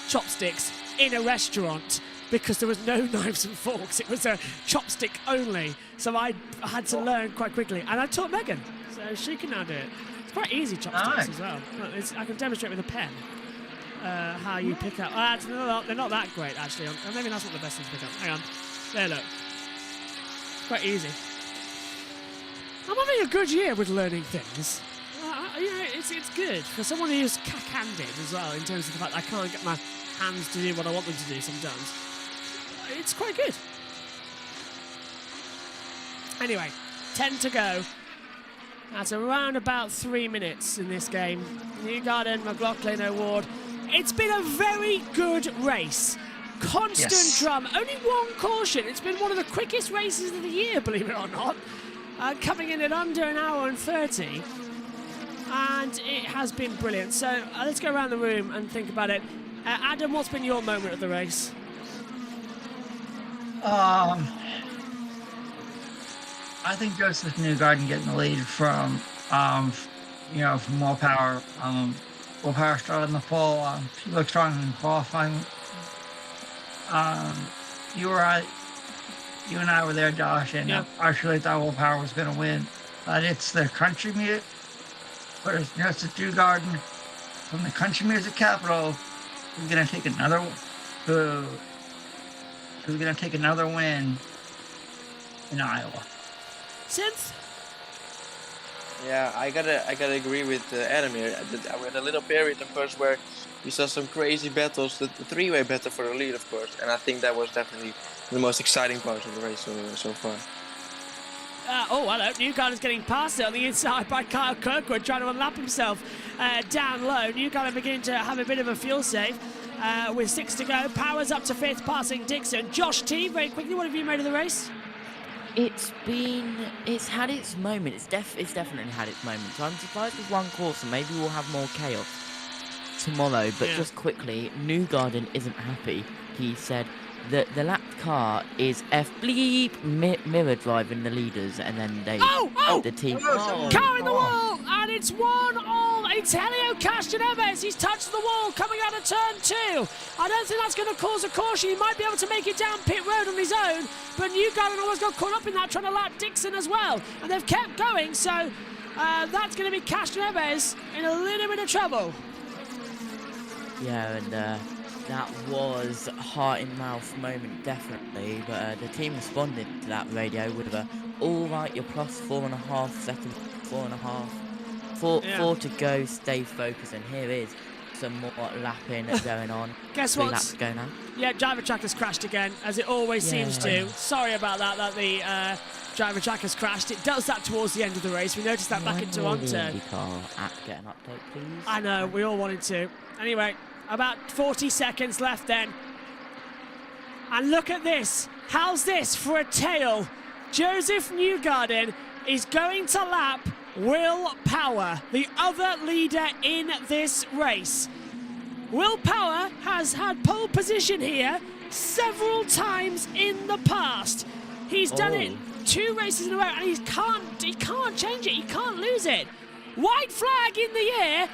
chopsticks in a restaurant because there was no knives and forks. It was a chopstick only. So I had to learn quite quickly. And I taught Megan, so she can now do it. It's quite easy chopsticks as well. I can demonstrate with a pen how you pick up. They're not that great, actually. Maybe that's not the best thing to pick up. Hang on. There, look. It's quite easy. I'm having a good year with learning things. It's good for someone who's cack-handed as well, in terms of the fact that I can't get my hands to do what I want them to do sometimes. It's quite good. Anyway, 10 to go. That's around about 3 minutes in this game. Newgarden, McLaughlin, O'Ward. It's been a very good race. Constant drum. Only one caution. It's been one of the quickest races of the year, believe it or not. Coming in at under an hour and 30. And it has been brilliant. So let's go around the room and think about it. Adam, what's been your moment of the race? I think Joseph Newgarden getting the lead from Will Power. Will Power started in the pole. He looked strong in qualifying. You and I were there, Josh, and I really thought Will Power was going to win. But it's the country music. But it's Joseph Newgarden from the country music capital who's going to take another. Who's going to take another win in Iowa. Synth? Yeah, I gotta agree with Adam here. We had a little period, of course, where we saw some crazy battles, the three-way battle for the lead, of course, and I think that was definitely the most exciting part of the race so far. Hello. Newgarden's getting past it on the inside by Kyle Kirkwood, trying to unlap himself down low. Newgarden beginning to have a bit of a fuel save with 6 to go. Power's up to 5th, passing Dixon. Josh T, very quickly, what have you made of the race? It's had its moment. It's definitely had its moment. So I'm surprised with one course, and maybe we'll have more chaos tomorrow. But just quickly, Newgarden isn't happy. He said that the lapped car is mirror driving the leaders, and then the team. Car in the wall, and it's one all. It's Helio Castroneves. He's touched the wall coming out of turn 2. I don't think that's going to cause a caution. He might be able to make it down pit road on his own, but Newgarden almost got caught up in that, trying to lap Dixon as well. And they've kept going, so that's going to be Castroneves in a little bit of trouble. Yeah, and that was a heart-in-mouth moment, definitely. But the team responded to that radio with all right, you're plus 4.5 seconds, 4.5. 4 to go, stay focused, and here is some more lapping going on. Guess 3 what? laps to go now. Yeah, driver track has crashed again, as it always seems to. Sorry about that the driver track has crashed. It does that towards the end of the race. We noticed that back in Toronto. The IndyCar app get an update, please? I know, we all wanted to. Anyway, about 40 seconds left then. And look at this. How's this for a tail? Joseph Newgarden is going to lap Will Power, the other leader in this race. Will Power has had pole position here several times in the past. He's done it 2 races in a row, and he can't change it. He can't lose it. White flag in the air,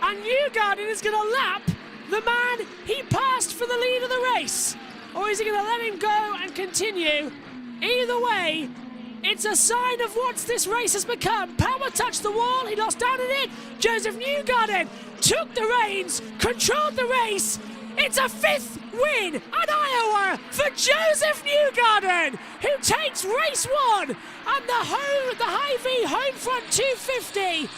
and Newgarden is going to lap the man he passed for the lead of the race. Or is he going to let him go and continue? Either way, it's a sign of what this race has become. Power touched the wall, he lost down in it. Joseph Newgarden took the reins, controlled the race. It's a 5th win at Iowa for Joseph Newgarden, who takes race 1 and the Hy-Vee home front 250.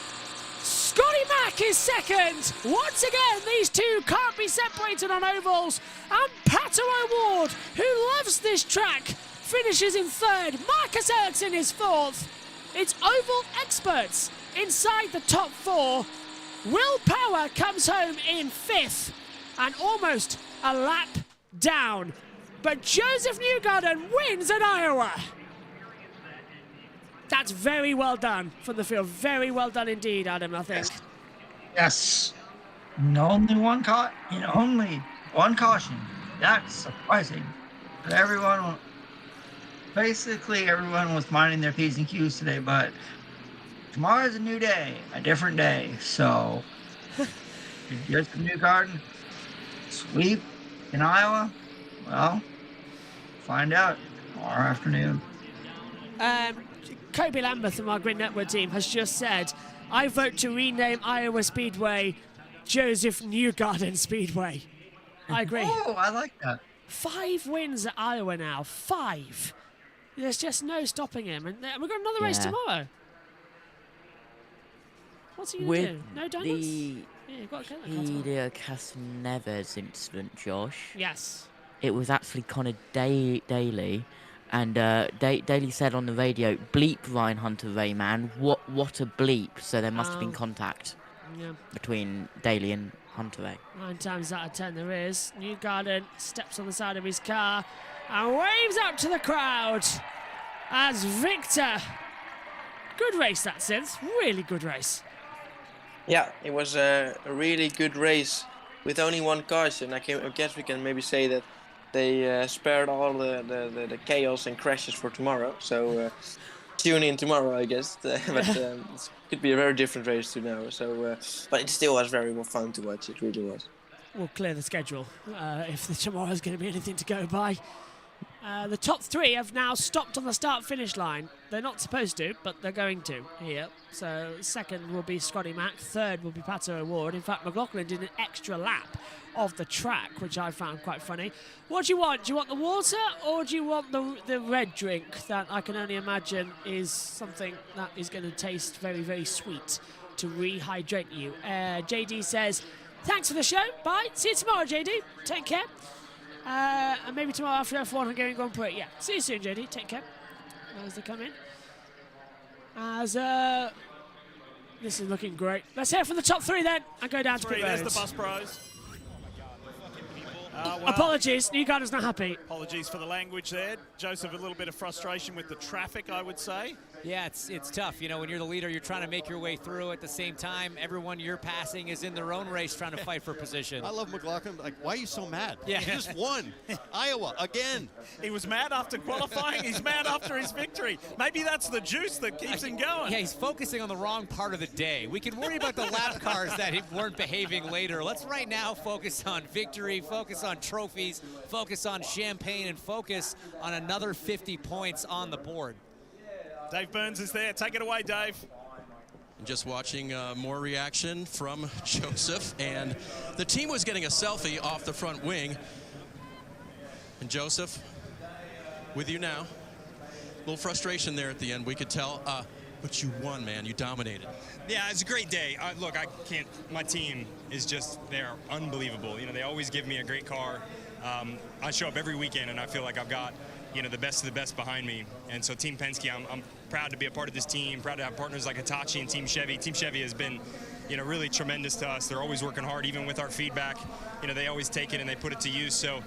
Scotty Mack is second. Once again, these two can't be separated on ovals. And Pato O'Ward, who loves this track, finishes in 3rd. Marcus Ericsson is 4th. It's oval experts inside the top 4. Will Power comes home in 5th and almost a lap down. But Joseph Newgarden wins at Iowa. That's very well done from the field. Very well done indeed, Adam, I think. Yes. Only one caution. That's surprising. But basically everyone was minding their P's and Q's today, but tomorrow's a new day, a different day. So, just a Newgarden sweep in Iowa. Well, find out tomorrow afternoon. Kobe Lambert from our Grid Network team has just said, I vote to rename Iowa Speedway Joseph Newgarden Speedway. I agree. Oh, I like that. 5 wins at Iowa now. 5. There's just no stopping him. And we've got another race tomorrow. What's he going to do? No donuts? The Helio Casneves incident, Josh. Yes. It was actually Connor Daly. And Daly said on the radio, bleep Ryan Hunter Rayman. What a bleep. So there must have been contact between Daly and Hunter Ray. 9 times out of 10 there is. Newgarden steps on the side of his car and waves out to the crowd as Victor. Good race that, Synth. Really good race. Yeah, it was a really good race with only 1 caution. I guess we can maybe say that they spared all the chaos and crashes for tomorrow. So tune in tomorrow, I guess. But it could be a very different race to now. So, but it still was very fun to watch. It really was. We'll clear the schedule if tomorrow's going to be anything to go by. The top 3 have now stopped on the start-finish line. They're not supposed to, but they're going to here. So 2nd will be Scotty Mack, 3rd will be Pato O'Ward. In fact, McLaughlin did an extra lap of the track, which I found quite funny. What do you want? Do you want the water or do you want the red drink that I can only imagine is something that is going to taste very, very sweet to rehydrate you? JD says, thanks for the show. Bye. See you tomorrow, JD. Take care. And maybe tomorrow after F1 Hungarian Grand Prix. Yeah. See you soon, JD. Take care. As they come in. This is looking great. Let's hear from the top 3 then and go down to pit roads. There's the bus pros. Well, apologies, Newgarden's not happy. Apologies for the language there. Joseph, a little bit of frustration with the traffic, I would say. Yeah, it's tough. You know, when you're the leader, you're trying to make your way through. At the same time, everyone you're passing is in their own race trying to fight for position. I love McLaughlin. Like, why are you so mad? Yeah. He just won. Iowa, again. He was mad after qualifying. He's mad after his victory. Maybe that's the juice that keeps him going. Yeah, he's focusing on the wrong part of the day. We can worry about the lap cars that weren't behaving later. Let's right now focus on victory, focus on trophies, focus on champagne, and focus on another 50 points on the board. Dave Burns is there. Take it away, Dave. And just watching more reaction from Joseph. And the team was getting a selfie off the front wing. And Joseph, with you now. A little frustration there at the end, we could tell. but you won, man. You dominated. Yeah, it's a great day. Look, my team is just, they're unbelievable. You know, they always give me a great car. I show up every weekend and I feel like I've got, you know, the best of the best behind me. And so Team Penske, I'm proud to be a part of this team, proud to have partners like Hitachi and Team Chevy. Team Chevy has been, you know, really tremendous to us. They're always working hard, even with our feedback. You know, they always take it and they put it to use. So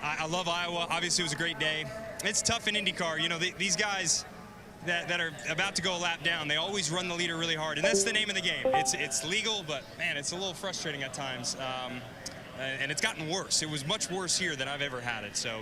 I love Iowa. Obviously, it was a great day. It's tough in IndyCar. You know, these guys that are about to go a lap down, they always run the leader really hard. And that's the name of the game. It's legal, but, man, it's a little frustrating at times. And it's gotten worse. It was much worse here than I've ever had it. So,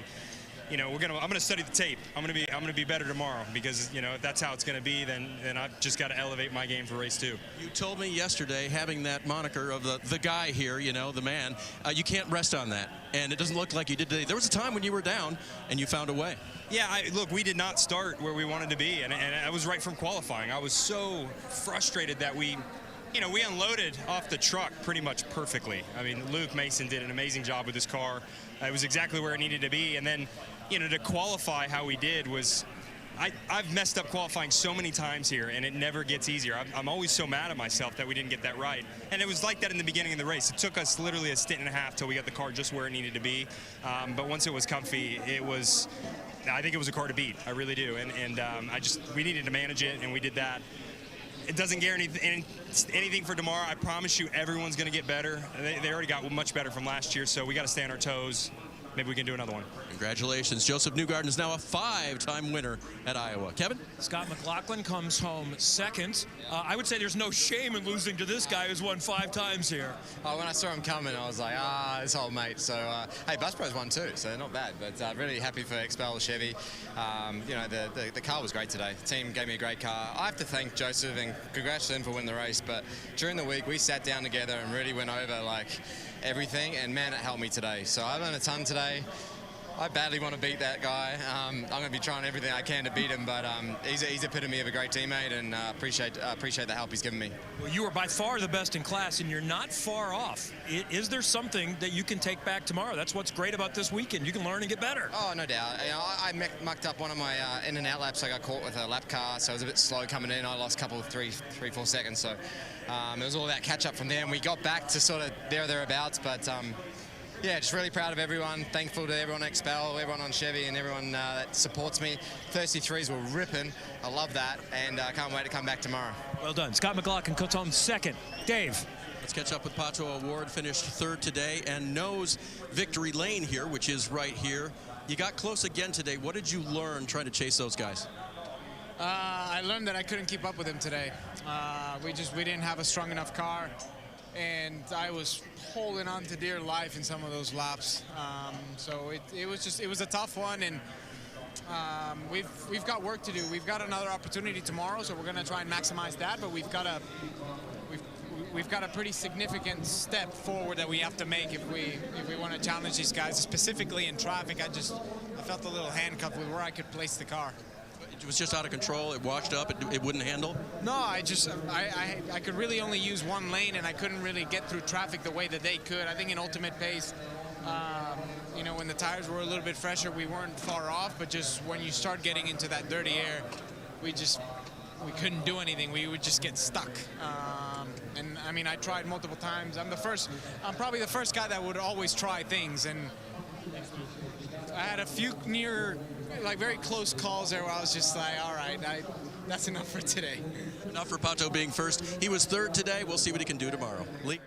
you know, I'm gonna study the tape. I'm gonna be better tomorrow, because, you know, if that's how it's gonna be, then I've just got to elevate my game for race 2. You told me yesterday, having that moniker of the guy here, you know, the man, you can't rest on that, and it doesn't look like you did today. There was a time when you were down and you found a way. Yeah, look, we did not start where we wanted to be, and I was right from qualifying. I was so frustrated that we unloaded off the truck pretty much perfectly. I mean, Luke Mason did an amazing job with his car. It was exactly where it needed to be. And then, you know, to qualify how we did was, I've messed up qualifying so many times here, and it never gets easier. I'm always so mad at myself that we didn't get that right. And it was like that in the beginning of the race. It took us literally a stint and a half till we got the car just where it needed to be. But once it was comfy, I think it was a car to beat. I really do. And we needed to manage it, and we did that. It doesn't guarantee anything for tomorrow. I promise you, everyone's going to get better. They already got much better from last year, so we got to stay on our toes. Maybe we can do another one. Congratulations. Joseph Newgarden is now a 5-time winner at Iowa. Kevin? Scott McLaughlin comes home second. I would say there's no shame in losing to this guy who's won 5 times here. When I saw him coming, I was like, this old mate. So, hey, Bus Pro's won too, so not bad. But really happy for Expel Chevy. You know, the car was great today. The team gave me a great car. I have to thank Joseph and congratulate him for winning the race. But during the week, we sat down together and really went over, like, everything, and man, it helped me today. So I learned a ton today. I badly want to beat that guy. I'm going to be trying everything I can to beat him, but he's epitome of a great teammate, and appreciate the help he's given me. Well, you are by far the best in class, and you're not far off. Is there something that you can take back tomorrow? That's what's great about this weekend. You can learn and get better. Oh, no doubt. You know, I mucked up one of my in and out laps. I got caught with a lap car, so I was a bit slow coming in. I lost a couple of 3-4 seconds, so it was all that catch up from there, and we got back to sort of thereabouts, but yeah, just really proud of everyone. Thankful to everyone at Expel, everyone on Chevy, and everyone that supports me. Thirsty threes were ripping. I love that, and can't wait to come back tomorrow. Well done. Scott McLaughlin comes home second. Dave. Let's catch up with Pato O'Ward, finished third today, and knows victory lane here, which is right here. You got close again today. What did you learn trying to chase those guys? I learned that I couldn't keep up with him today. We didn't have a strong enough car, and I was holding on to dear life in some of those laps. So it was a tough one, and we've got work to do. We've got another opportunity tomorrow, so we're going to try and maximize that. But we've got a pretty significant step forward that we have to make if we want to challenge these guys, specifically in traffic. I felt a little handcuffed with where I could place the car. It was just out of control. It washed up. It wouldn't handle. No, I could really only use one lane, and I couldn't really get through traffic the way that they could. I think in ultimate pace, you know, when the tires were a little bit fresher, we weren't far off. But just when you start getting into that dirty air, we couldn't do anything. We would just get stuck. And I mean, I tried multiple times. I'm probably the first guy that would always try things, and I had a few very close calls there where I was just like, all right, that's enough for today. Enough for Pato being first. He was third today. We'll see what he can do tomorrow. Lee?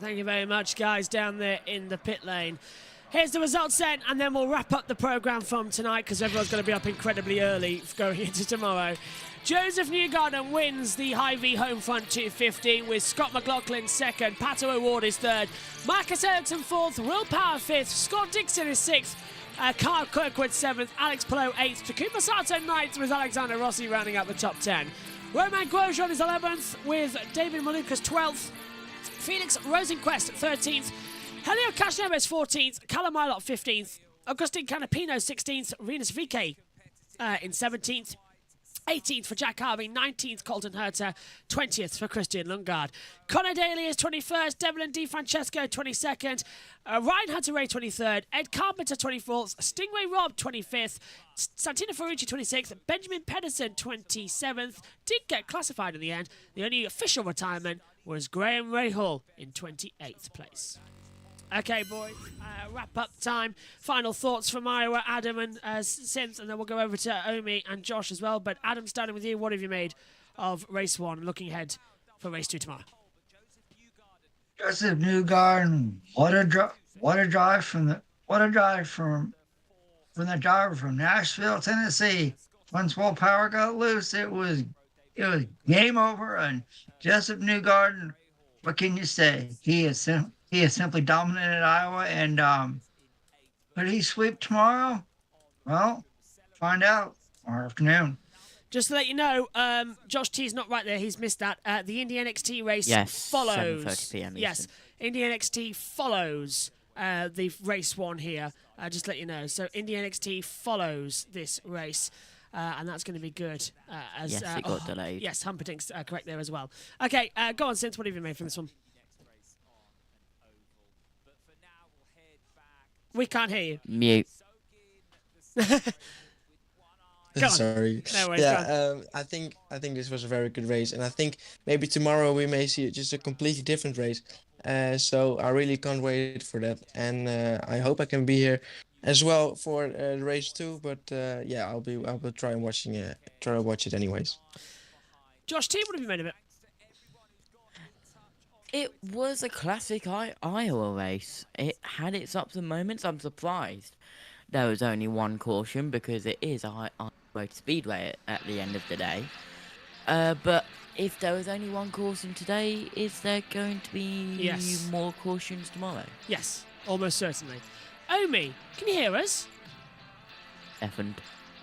Thank you very much, guys, down there in the pit lane. Here's the results then, and then we'll wrap up the programme from tonight because everyone's going to be up incredibly early going into tomorrow. Joseph Newgarden wins the Hy-Vee Homefront 250 with Scott McLaughlin second, Pato O'Ward is third, Marcus Ericsson fourth, Will Power fifth, Scott Dixon is sixth, Kyle Kirkwood 7th, Alex Palou 8th, Takuma Sato 9th with Alexander Rossi rounding out the top 10. Romain Grosjean is 11th with David Malukas 12th, Felix Rosenquist 13th, Helio Castroneves 14th, Callum Ilott 15th, Agustin Canapino 16th, Rinus VeeKay in 17th, 18th for Jack Harvey, 19th Colton Herter, 20th for Christian Lundgaard. Connor Daly is 21st, Devlin Di Francesco 22nd, Ryan Hunter-Reay 23rd, Ed Carpenter 24th, Stingray Rob 25th, Santino Ferrucci 26th, Benjamin Pedersen 27th. Did get classified in the end. The only official retirement was Graham Rahal in 28th place. Okay, boys, wrap up time. Final thoughts from Iowa, Adam and Sims, and then we'll go over to Omi and Josh as well. But Adam, starting with you, what have you made of race 1 and looking ahead for race 2 tomorrow? Joseph Newgarden, what a drive from the driver from Nashville, Tennessee. Once Will Power got loose, it was game over. And Joseph Newgarden, what can you say? He has simply dominated Iowa. And could he sweep tomorrow? Well, find out tomorrow afternoon. Just to let you know, Josh T's not right there. He's missed that. The Indy NXT race follows. 7:30 p.m. Yes, Indy NXT follows the race 1 here. Just to let you know. So Indy NXT follows this race. And that's going to be good. Yes, it got delayed. Yes, Humperdinck's correct there as well. Okay, go on, Since. What have you made from this one? We can't hear you. Mute. Sorry. No worries, yeah, I think this was a very good race, and I think maybe tomorrow we may see just a completely different race. So I really can't wait for that, and I hope I can be here as well for race 2. But yeah, I'll try and watch it anyways. Josh T, what have you made of it? It was a classic Iowa race. It had its ups and moments. I'm surprised there was only one caution because it is Iowa Speedway at the end of the day. But if there was only one caution today, is there going to be more cautions tomorrow? Yes, almost certainly. Omi, can you hear us? Effened.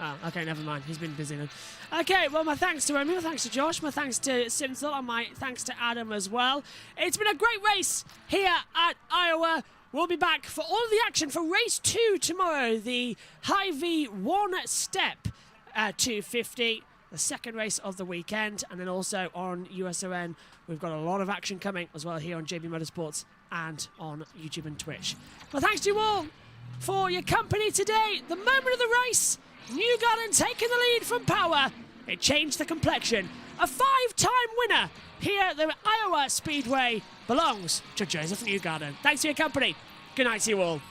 Oh, okay, never mind. He's been busy then. Okay, well, my thanks to Omi, my thanks to Josh, my thanks to Simthel, and my thanks to Adam as well. It's been a great race here at Iowa. We'll be back for all of the action for race 2 tomorrow, the Hy-Vee one-step 250, the second race of the weekend, and then also on USON, we've got a lot of action coming as well here on JB Motorsports and on YouTube and Twitch. Well, thanks to you all for your company today. The moment of the race, Newgarden taking the lead from Power. It changed the complexion. A 5-time winner here at the Iowa Speedway belongs to Joseph Newgarden. Thanks for your company. Good night to you all.